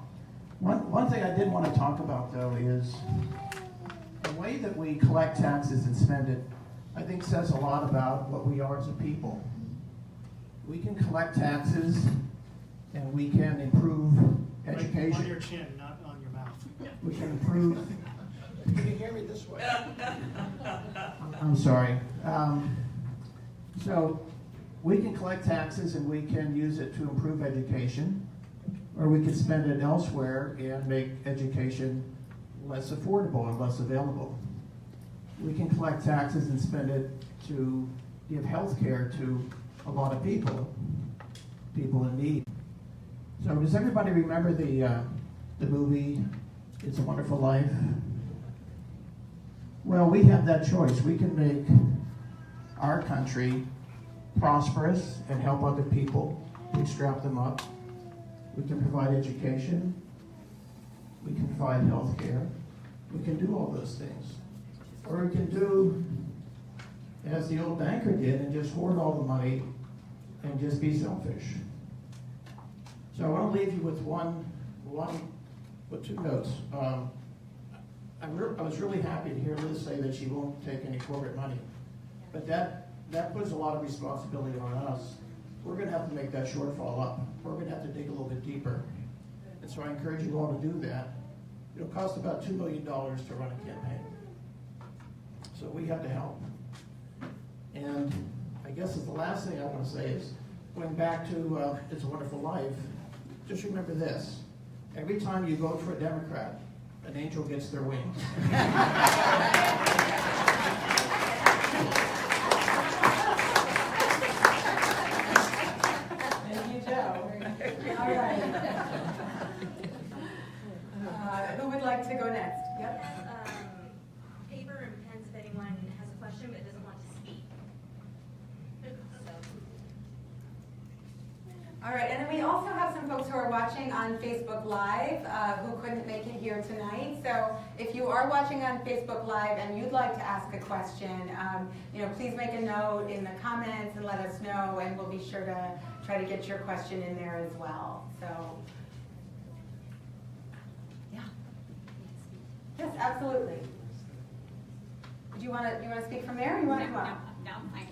One thing I did want to talk about, though, is the way that we collect taxes and spend it, I think says a lot about what we are as a people. We can collect taxes and we can improve education. On your chin, not on your mouth. We can improve. You can hear me this way. I'm sorry. So we can collect taxes and we can use it to improve education, or we can spend it elsewhere and make education less affordable and less available. We can collect taxes and spend it to give health care to a lot of people in need. So does everybody remember the movie It's a Wonderful Life? Well, we have that choice. We can make our country prosperous and help other people, bootstrap them up. We can provide education. We can provide health care. We can do all those things. Or we can do as the old banker did and just hoard all the money and just be selfish. So I want to leave you with two notes. I was really happy to hear Liz say that she won't take any corporate money, but that puts a lot of responsibility on us. We're going to have to make that shortfall up. We're going to have to dig a little bit deeper. And so I encourage you all to do that. It'll cost about $2 million to run a campaign. So we have to help. And I guess the last thing I want to say is, going back to It's a Wonderful Life, just remember this. Every time you vote for a Democrat, an angel gets their wings. Thank you, Joe. All right. Who would like to go next? Yep. Paper and pens if anyone has a question but doesn't want to speak. All right, and then we also have some folks who are watching on Facebook Live who couldn't make it here tonight. So if you are watching on Facebook Live and you'd like to ask a question, please make a note in the comments and let us know, and we'll be sure to try to get your question in there as well. So, yeah. Yes, absolutely. Do you want to speak from there, or you want to come up? No, fine.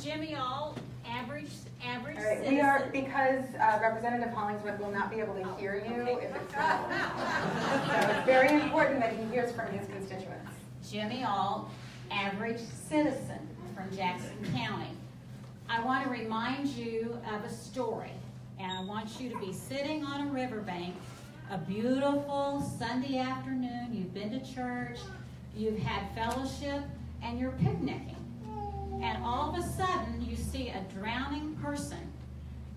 Jimmy All, average All right, citizen. we are, because Representative Hollingsworth will not be able to hear you if it's not. So it's very important that he hears from his constituents. Jimmy All, average citizen from Jackson County. I want to remind you of a story, and I want you to be sitting on a riverbank, a beautiful Sunday afternoon. You've been to church, you've had fellowship, and you're picnicking. And all of a sudden, you see a drowning person,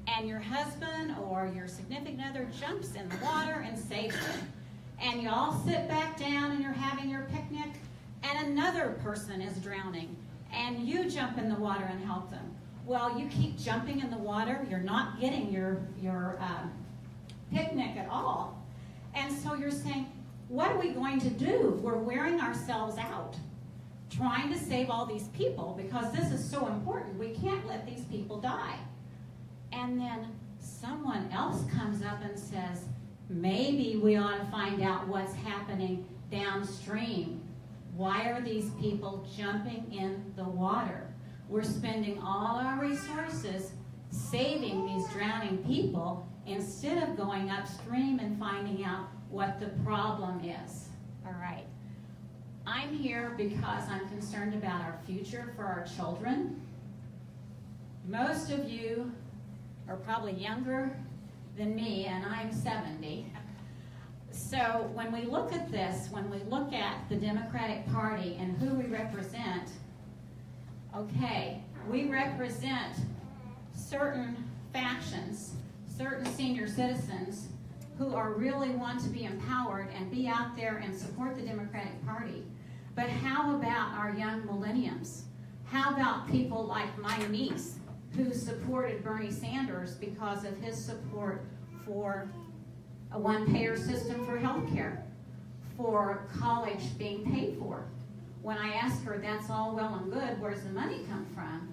and your husband or your significant other jumps in the water and saves them. And you all sit back down and you're having your picnic, and another person is drowning, and you jump in the water and help them. Well, you keep jumping in the water, you're not getting your picnic at all. And so you're saying, what are we going to do? We're wearing ourselves out, trying to save all these people because this is so important. We can't let these people die. And then someone else comes up and says, maybe we ought to find out what's happening downstream. Why are these people jumping in the water? We're spending all our resources saving these drowning people instead of going upstream and finding out what the problem is. All right. I'm here because I'm concerned about our future for our children. Most of you are probably younger than me, and I'm 70. So when we look at this, when we look at the Democratic Party and who we represent, okay, we represent certain factions, certain senior citizens who are really want to be empowered and be out there and support the Democratic Party. But how about our young millenniums? How about people like my niece who supported Bernie Sanders because of his support for a one-payer system for health care, for college being paid for? When I asked her, that's all well and good, where's the money come from?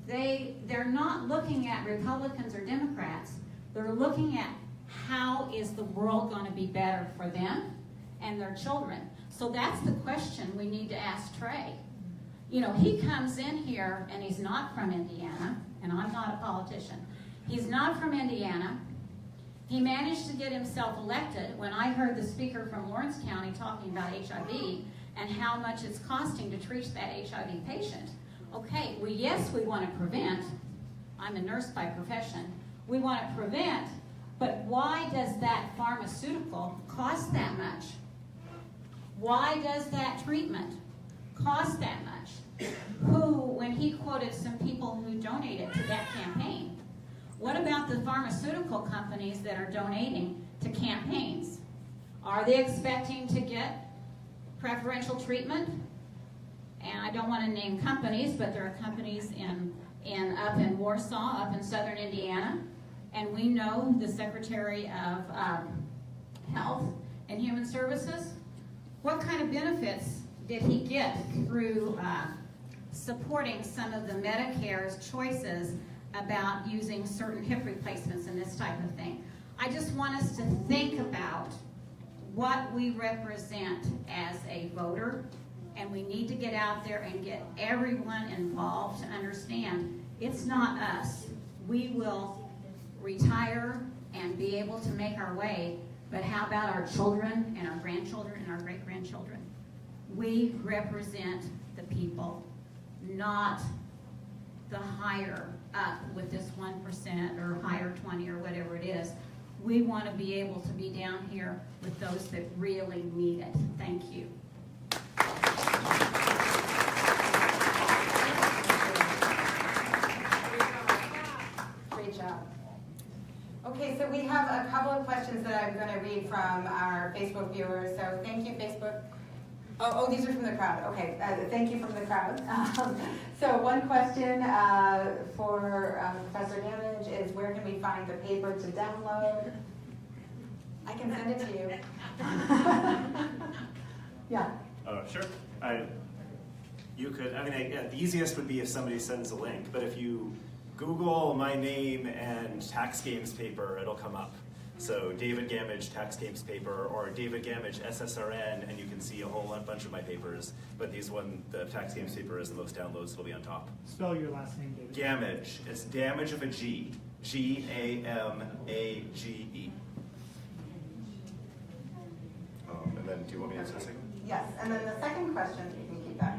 They're not looking at Republicans or Democrats. They're looking at how is the world going to be better for them and their children. So that's the question we need to ask Trey. You know, he comes in here and he's not from Indiana, and I'm not a politician. He's not from Indiana. He managed to get himself elected when I heard the speaker from Lawrence County talking about HIV and how much it's costing to treat that HIV patient. Okay, well, yes, we want to prevent. I'm a nurse by profession. We want to prevent, but why does that pharmaceutical cost that much? Why does that treatment cost that much? When he quoted some people who donated to that campaign, what about the pharmaceutical companies that are donating to campaigns? Are they expecting to get preferential treatment? And I don't want to name companies, but there are companies up in Warsaw, up in southern Indiana, and we know the Secretary of Health and Human Services. What kind of benefits did he get through supporting some of the Medicare's choices about using certain hip replacements and this type of thing? I just want us to think about what we represent as a voter, and we need to get out there and get everyone involved to understand it's not us. We will retire and be able to make our way, but how about our children and our grandchildren and our great-grandchildren? We represent the people, not the higher up with this 1% or higher 20 or whatever it is. We want to be able to be down here with those that really need it. Thank you. Great job. Okay, so we have a couple of questions that I'm going to read from our Facebook viewers. So thank you, Facebook. Oh, these are from the crowd. Okay, thank you from the crowd. So one question for Professor Damage is, where can we find the paper to download? I can send it to you. Yeah. Oh, sure. You could, the easiest would be if somebody sends a link, but if you Google my name and tax games paper, it'll come up. So David Gamage tax games paper, or David Gamage SSRN, and you can see a whole bunch of my papers. But the tax games paper is the most downloads, it'll be on top. Spell your last name, David. Gamage. It's damage of a G. Gamage. And then do you want me to answer a second? Yes, and then the second question, you can keep that.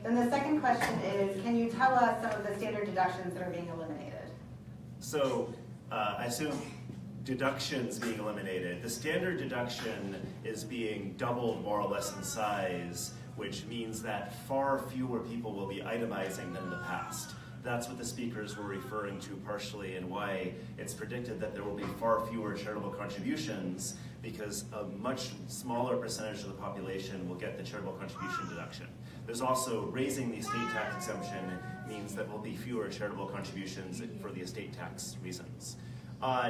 Then the second question is, can you tell us some of the standard deductions that are being eliminated? So I assume deductions being eliminated. The standard deduction is being doubled more or less in size, which means that far fewer people will be itemizing than in the past. That's what the speakers were referring to partially, and why it's predicted that there will be far fewer charitable contributions, because a much smaller percentage of the population will get the charitable contribution deduction. There's also raising the estate tax exemption means that there will be fewer charitable contributions for the estate tax reasons.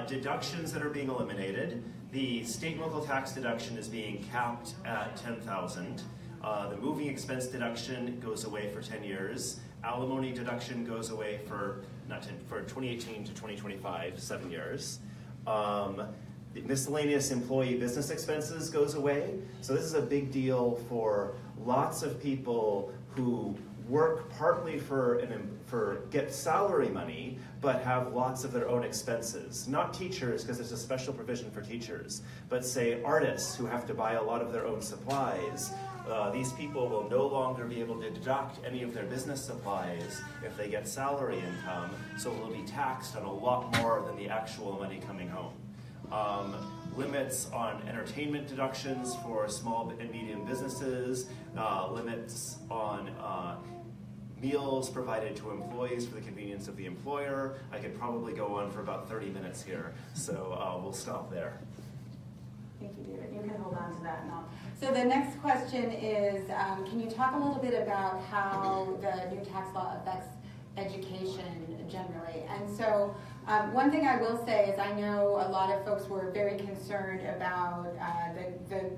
Deductions that are being eliminated, the state and local tax deduction is being capped at $10,000. The moving expense deduction goes away for 10 years. Alimony deduction goes away for 2018 to 2025, 7 years. The miscellaneous employee business expenses goes away. So this is a big deal for lots of people who work partly get salary money, but have lots of their own expenses. Not teachers, because there's a special provision for teachers, but say artists who have to buy a lot of their own supplies. These people will no longer be able to deduct any of their business supplies if they get salary income, so they'll be taxed on a lot more than the actual money coming home. Limits on entertainment deductions for small and medium businesses, limits on meals provided to employees for the convenience of the employer. I could probably go on for about 30 minutes here, so we'll stop there. Thank you, David. You can hold on to that now. So the next question is, can you talk a little bit about how the new tax law affects education generally? And so one thing I will say is I know a lot of folks were very concerned about the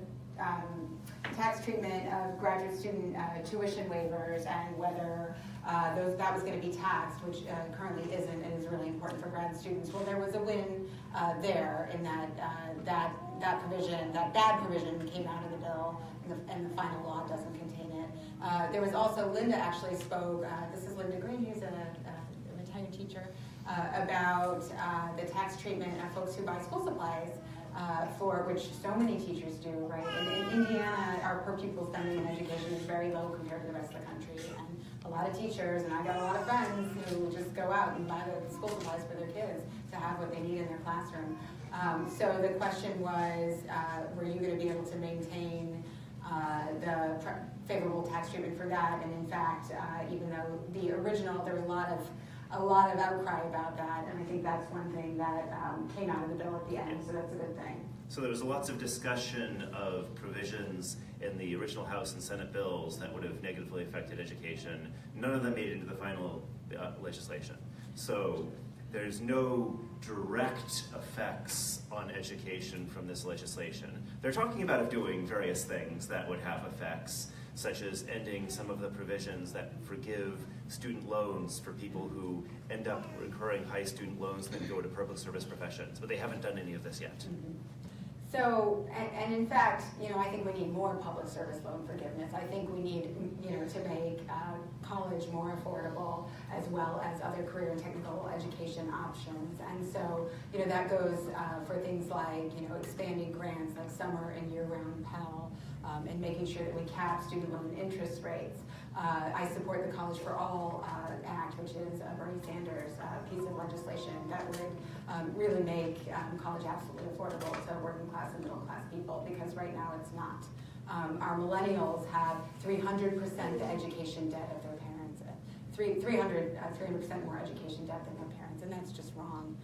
tax treatment of graduate student tuition waivers and whether that was going to be taxed, which currently isn't, and is really important for grad students. Well, there was a win there in that provision, that bad provision came out of the bill, and the final law doesn't contain it. There was also, Linda actually spoke, this is Linda Green, who's a retired teacher, about the tax treatment of folks who buy school supplies, for which so many teachers do, right? And in Indiana, our per pupil spending in education is very low compared to the rest of the country. And a lot of teachers, and I've got a lot of friends who just go out and buy the school supplies for their kids to have what they need in their classroom. So the question was, were you going to be able to maintain the favorable tax treatment for that? And in fact, even though the original, there was a lot of outcry about that, and I think that's one thing that came out of the bill at the end, so that's a good thing. So there was lots of discussion of provisions in the original House and Senate bills that would have negatively affected education. None of them made it into the final legislation. So there's no direct effects on education from this legislation. They're talking about doing various things that would have effects, such as ending some of the provisions that forgive student loans for people who end up incurring high student loans and then go to public service professions, but they haven't done any of this yet. Mm-hmm. So, and in fact, I think we need more public service loan forgiveness. I think we need, to make college more affordable, as well as other career and technical education options. And so, that goes for things like, expanding grants like summer and year-round Pell, and making sure that we cap student loan interest rates. I support the College for All Act, which is a Bernie Sanders piece of legislation that would really make college absolutely affordable to working class and middle class people, because right now it's not. Our millennials have 300% the education debt of their parents, 300% more education debt than their parents, and that's just wrong.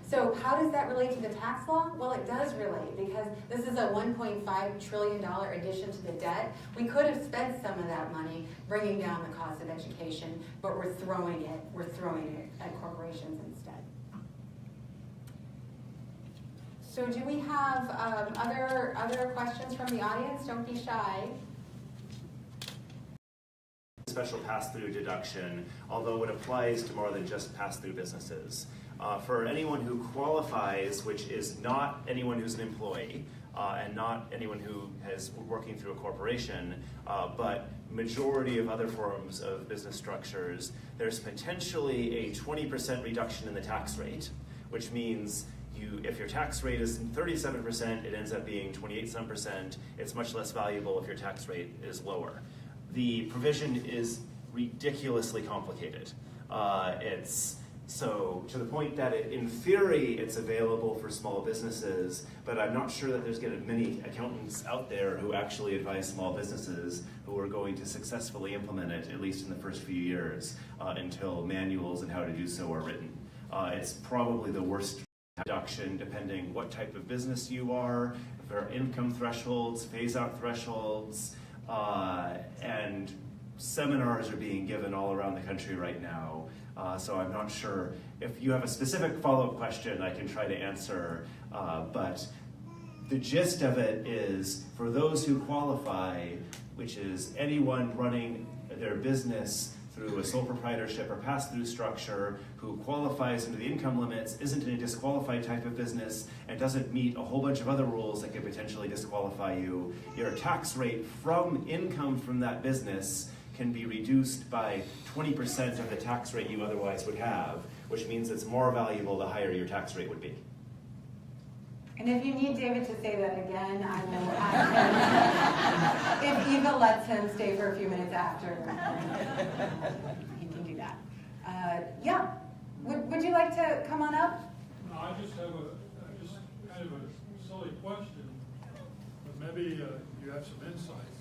So how does that relate to the tax law? Well, it does relate, because this is a $1.5 trillion addition to the debt. We could have spent some of that money bringing down the cost of education, but we're throwing it at corporations instead. So do we have other questions from the audience? Don't be shy. Special pass-through deduction, although it applies to more than just pass-through businesses. For anyone who qualifies, which is not anyone who's an employee, and not anyone who is working through a corporation, but majority of other forms of business structures, there's potentially a 20% reduction in the tax rate, which means if your tax rate is 37%, it ends up being 28%. It's much less valuable if your tax rate is lower. The provision is ridiculously complicated. So to the point that in theory it's available for small businesses, but I'm not sure that there's going to be many accountants out there who actually advise small businesses who are going to successfully implement it, at least in the first few years, until manuals and how to do so are written. It's probably the worst deduction depending what type of business you are, if there are income thresholds, phase-out thresholds, and seminars are being given all around the country right now. So I'm not sure. If you have a specific follow-up question, I can try to answer. But the gist of it is, for those who qualify, which is anyone running their business through a sole proprietorship or pass-through structure who qualifies under the income limits, isn't in a disqualified type of business, and doesn't meet a whole bunch of other rules that could potentially disqualify you, your tax rate from income from that business can be reduced by 20% of the tax rate you otherwise would have, which means it's more valuable the higher your tax rate would be. And if you need David to say that again, I will ask him if Eva lets him stay for a few minutes after. He can do that. Yeah. Would you like to come on up? No, I just have kind of a silly question, but maybe you have some insight.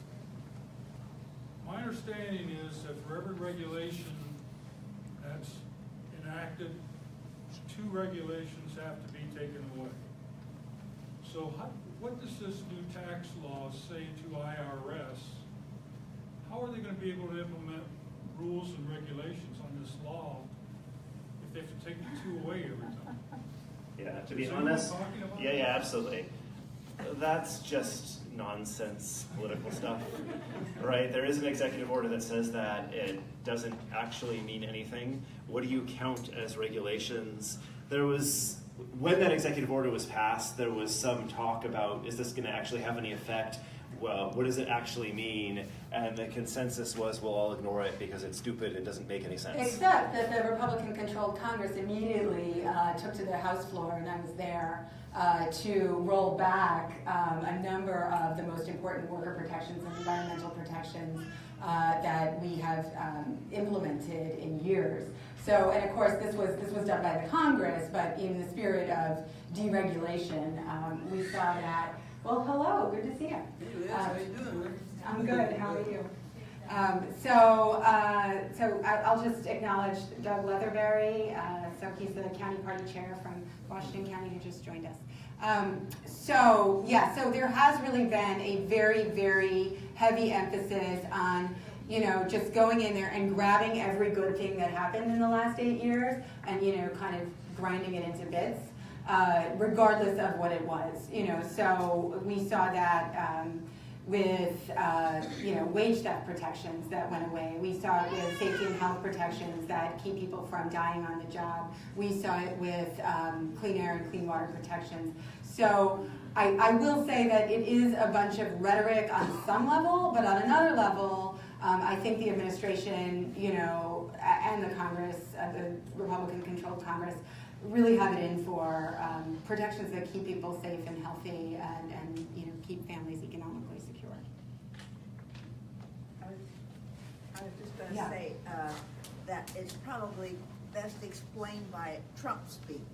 My understanding is that for every regulation that's enacted, 2 regulations have to be taken away. So what does this new tax law say to IRS? How are they going to be able to implement rules and regulations on this law if they have to take the 2 away every time? Yeah, to be honest, yeah, absolutely. That's just nonsense political stuff, right? There is an executive order that says that. It doesn't actually mean anything. What do you count as regulations? When that executive order was passed, there was some talk about, is this going to actually have any effect? Well, what does it actually mean? And the consensus was, we'll all ignore it because it's stupid and doesn't make any sense. Except that the Republican-controlled Congress immediately took to the House floor, and I was there, to roll back a number of the most important worker protections and environmental protections that we have implemented in years. So, and of course, this was done by the Congress, but in the spirit of deregulation, we saw that. Well, hello, good to see you. Hey, Liz, how you doing, man? I'm good. How are you? So I'll just acknowledge Doug Leatherberry. So he's the county party chair from Washington County who just joined us. So there has really been a very, very heavy emphasis on, just going in there and grabbing every good thing that happened in the last 8 years and, kind of grinding it into bits, regardless of what it was. So we saw that with, wage theft protections that went away. We saw it with safety and health protections that keep people from dying on the job. We saw it with clean air and clean water protections. So I will say that it is a bunch of rhetoric on some level, but on another level, I think the administration, and the Congress, the Republican-controlled Congress, really have it in for protections that keep people safe and healthy and keep families economically secure. I was just going to say that it's probably best explained by Trump speak.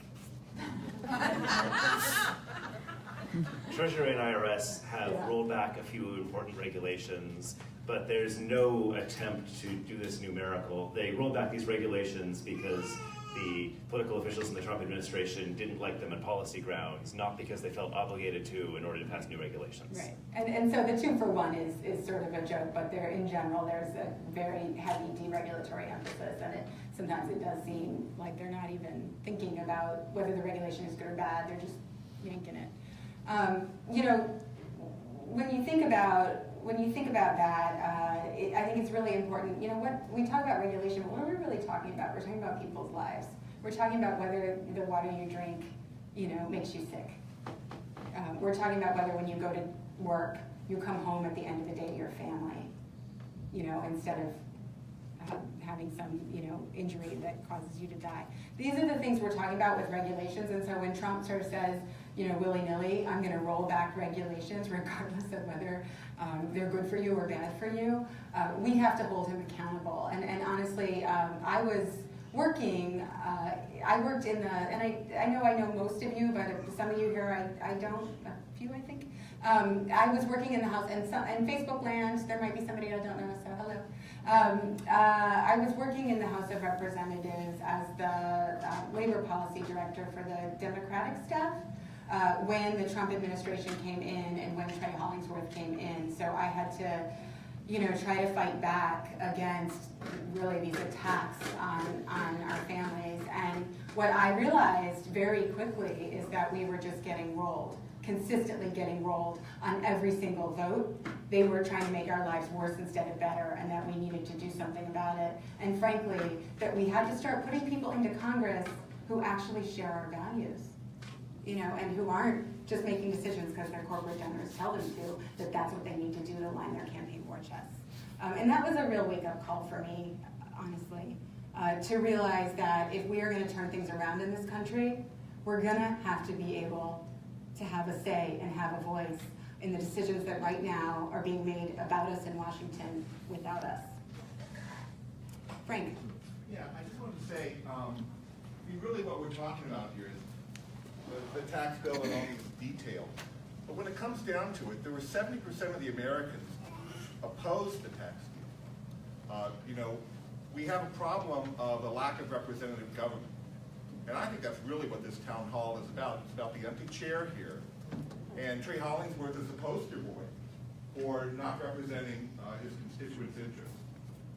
Treasury and IRS have rolled back a few important regulations, but there's no attempt to do this numerical. They rolled back these regulations because the political officials in the Trump administration didn't like them on policy grounds, not because they felt obligated to in order to pass new regulations. Right, and so the 2-for-1 is sort of a joke, but in general there's a very heavy deregulatory emphasis, and sometimes it does seem like they're not even thinking about whether the regulation is good or bad, they're just yanking it. When you think about that, I think it's really important. What we talk about regulation, but what are we really talking about? We're talking about people's lives. We're talking about whether the water you drink, makes you sick. We're talking about whether when you go to work, you come home at the end of the day to your family, instead of having some, injury that causes you to die. These are the things we're talking about with regulations, and so when Trump sort of says, willy-nilly, I'm going to roll back regulations regardless of whether they're good for you or bad for you, we have to hold him accountable. And honestly, I was working, I worked in the, and I know most of you, but some of you here, I don't, a few I think. I was working in the House, and Facebook land, there might be somebody I don't know, so hello. I was working in the House of Representatives as the labor policy director for the Democratic staff when the Trump administration came in and when Trey Hollingsworth came in. So I had to, try to fight back against really these attacks on our families. And what I realized very quickly is that we were just getting rolled, consistently getting rolled on every single vote. They were trying to make our lives worse instead of better, and that we needed to do something about it. And frankly, that we had to start putting people into Congress who actually share our values, and who aren't just making decisions because their corporate donors tell them to, that that's what they need to do to line their campaign war chests. And that was a real wake-up call for me, honestly, to realize that if we are going to turn things around in this country, we're going to have to be able to have a say and have a voice in the decisions that right now are being made about us in Washington without us. Frank. Yeah, I just wanted to say, really what we're talking about here is the tax bill and all these details. But when it comes down to it, there were 70% of the Americans opposed the tax deal. We have a problem of a lack of representative government. And I think that's really what this town hall is about. It's about the empty chair here. And Trey Hollingsworth is a poster boy for not representing his constituents' interests.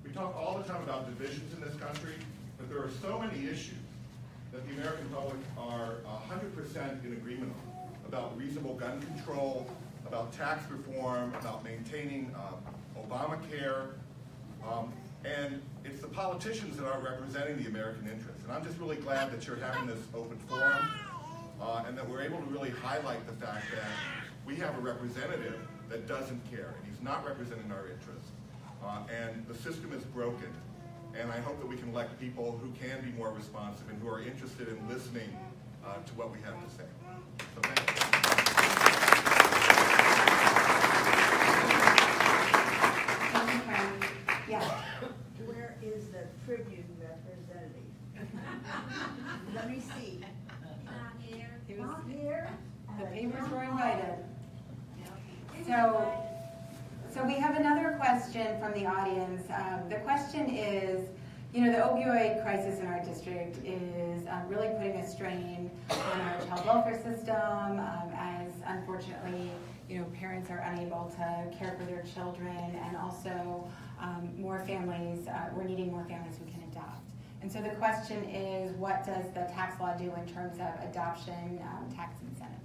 We talk all the time about divisions in this country, but there are so many issues that the American public are 100% in agreement on, about reasonable gun control, about tax reform, about maintaining Obamacare, and it's the politicians that are representing the American interests. And I'm just really glad that you're having this open forum, and that we're able to really highlight the fact that we have a representative that doesn't care, and he's not representing our interests. And the system is broken. And I hope that we can elect people who can be more responsive and who are interested in listening to what we have to say. So thank you. Thank you, Frank. Yeah. Where is the Tribune representative? Let me see. Not here. Not here. The papers were invited. So we have another question from the audience. The question is, the opioid crisis in our district is really putting a strain on our child welfare system, as unfortunately, parents are unable to care for their children, and also more families, we're needing more families who can adopt. And so the question is, what does the tax law do in terms of adoption tax incentives?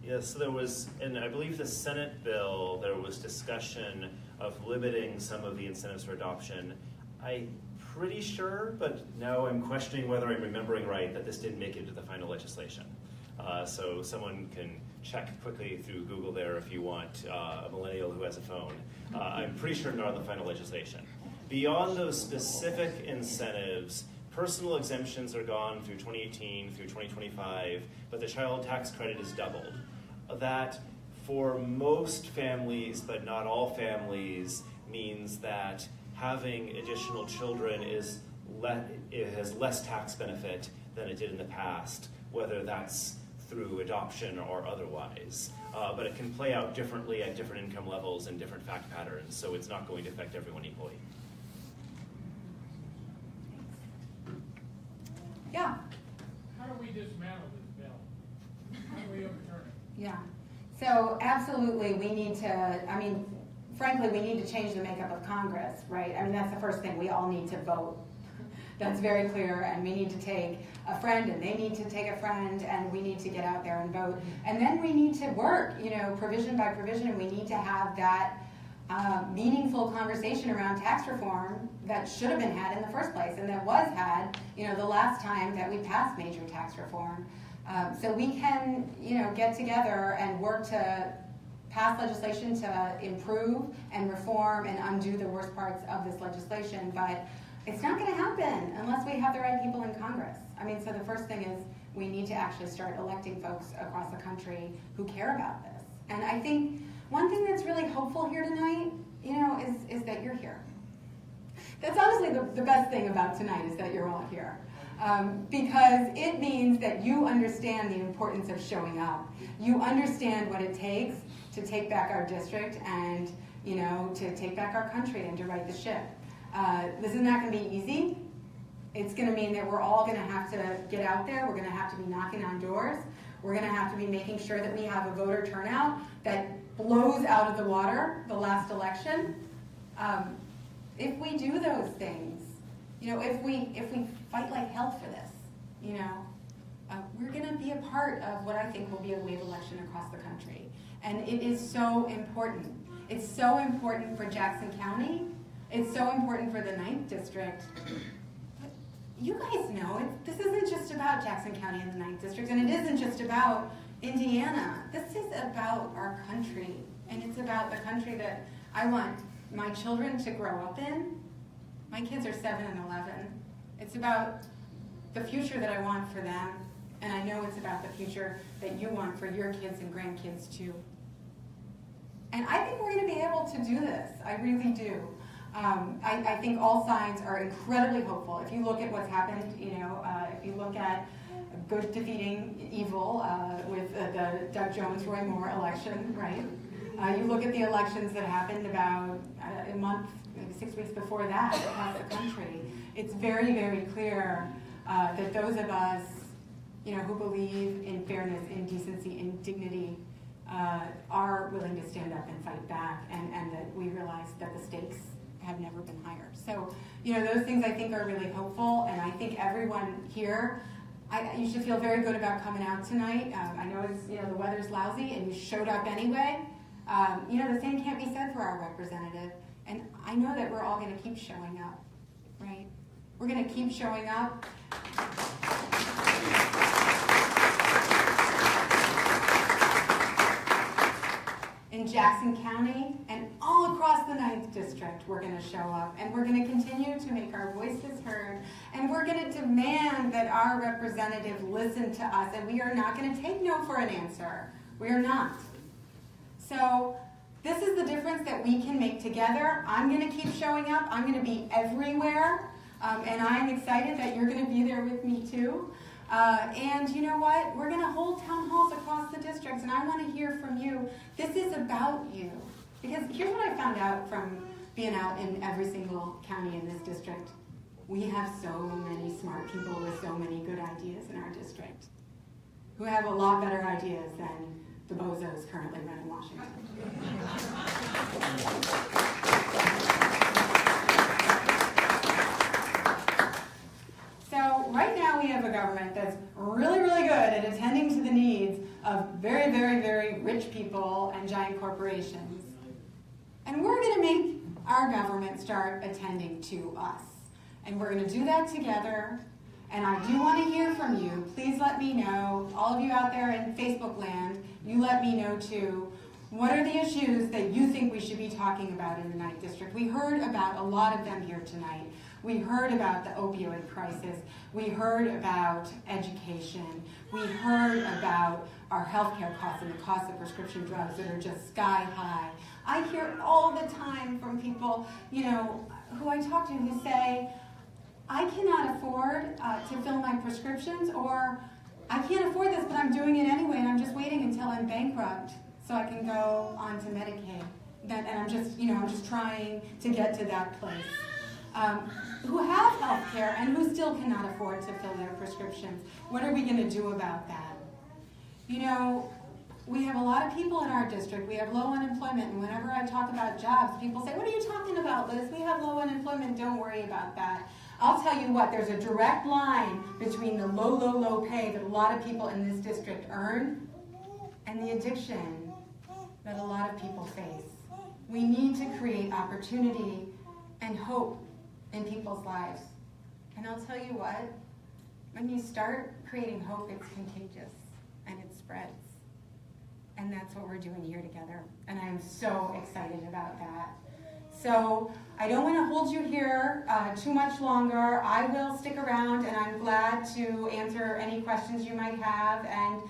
Yes, so there was, in I believe the Senate bill, there was discussion of limiting some of the incentives for adoption. I'm pretty sure, but now I'm questioning whether I'm remembering right, that this didn't make it into the final legislation. So someone can check quickly through Google there if you want, a millennial who has a phone. I'm pretty sure not in the final legislation. Beyond those specific incentives, personal exemptions are gone through 2018 through 2025, but the child tax credit is doubled. That for most families, but not all families, means that having additional children it has less tax benefit than it did in the past, whether that's through adoption or otherwise. But it can play out differently at different income levels and different fact patterns, so it's not going to affect everyone equally. Yeah. How do we dismantle this bill? How do we overturn it? Yeah. So absolutely, we need to, frankly, we need to change the makeup of Congress, right? That's the first thing. We all need to vote. That's very clear, and we need to take a friend, and they need to take a friend, and we need to get out there and vote. And then we need to work, provision by provision, and we need to have that meaningful conversation around tax reform that should have been had in the first place, and that was had, the last time that we passed major tax reform. So we can, get together and work to pass legislation to improve and reform and undo the worst parts of this legislation, but it's not going to happen unless we have the right people in Congress. So the first thing is we need to actually start electing folks across the country who care about this. And I think one thing that's really hopeful here tonight, is that you're here. That's honestly the best thing about tonight, is that you're all here. Because it means that you understand the importance of showing up. You understand what it takes to take back our district and, to take back our country and to right the ship. This is not going to be easy. It's going to mean that we're all going to have to get out there. We're going to have to be knocking on doors. We're going to have to be making sure that we have a voter turnout that blows out of the water the last election. If we do those things, if we fight like hell for this, we're going to be a part of what I think will be a wave election across the country. And it is so important. It's so important for Jackson County. It's so important for the 9th District. But you guys know, this isn't just about Jackson County and the 9th District, and it isn't just about Indiana. This is about our country, and it's about the country that I want my children to grow up in. My kids are 7 and 11. It's about the future that I want for them, and I know it's about the future that you want for your kids and grandkids too. And I think we're going to be able to do this. I really do. I think all signs are incredibly hopeful. If you look at what's happened, if you look at good defeating evil with the Doug Jones-Roy Moore election, right? You look at the elections that happened about a month, maybe 6 weeks before that across the country. It's very, very clear that those of us, who believe in fairness, in decency, in dignity, are willing to stand up and fight back, and that we realize that the stakes have never been higher. So, those things I think are really hopeful, and I think everyone here, you should feel very good about coming out tonight. I know it's, the weather's lousy, and you showed up anyway. The same can't be said for our representative, and I know that we're all going to keep showing up, right? We're going to keep showing up. In Jackson County and all across the 9th District, we're going to show up, and we're going to continue to make our voices heard, and we're going to demand that our representative listen to us, and we are not going to take no for an answer. We are not. So this is the difference that we can make together. I'm going to keep showing up. I'm going to be everywhere, and I'm excited that you're going to be there with me too. And you know what? We're going to hold town halls across the districts, and I want to hear from you. This is about you. Because here's what I found out from being out in every single county in this district. We have so many smart people with so many good ideas in our district who have a lot better ideas than the bozos currently running Washington. So right now we have a government that's really, really good at attending to the needs of very, very, very rich people and giant corporations. And we're going to make our government start attending to us. And we're going to do that together. And I do want to hear from you. Please let me know, all of you out there in Facebook land, you let me know too, what are the issues that you think we should be talking about in the 9th District? We heard about a lot of them here tonight. We heard about the opioid crisis. We heard about education. We heard about our healthcare costs and the cost of prescription drugs that are just sky high. I hear all the time from people, who I talk to who say, I cannot afford to fill my prescriptions, or I can't afford this, but I'm doing it anyway, and I'm just waiting until I'm bankrupt so I can go on to Medicaid. And I'm just trying to get to that place. Who have health care and who still cannot afford to fill their prescriptions. What are we going to do about that? We have a lot of people in our district. We have low unemployment, and whenever I talk about jobs, people say, what are you talking about, Liz? We have low unemployment. Don't worry about that. I'll tell you what, there's a direct line between the low, low, low pay that a lot of people in this district earn and the addiction that a lot of people face. We need to create opportunity and hope in people's lives. And I'll tell you what, when you start creating hope, it's contagious and it spreads. And that's what we're doing here together. And I'm so excited about that. So I don't want to hold you here too much longer. I will stick around, and I'm glad to answer any questions you might have. And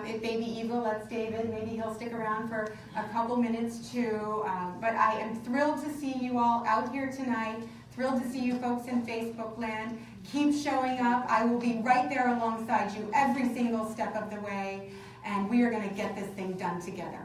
if Baby Eva lets David, maybe he'll stick around for a couple minutes too. But I am thrilled to see you all out here tonight. Thrilled to see you folks in Facebook land. Keep showing up. I will be right there alongside you every single step of the way. And we are going to get this thing done together.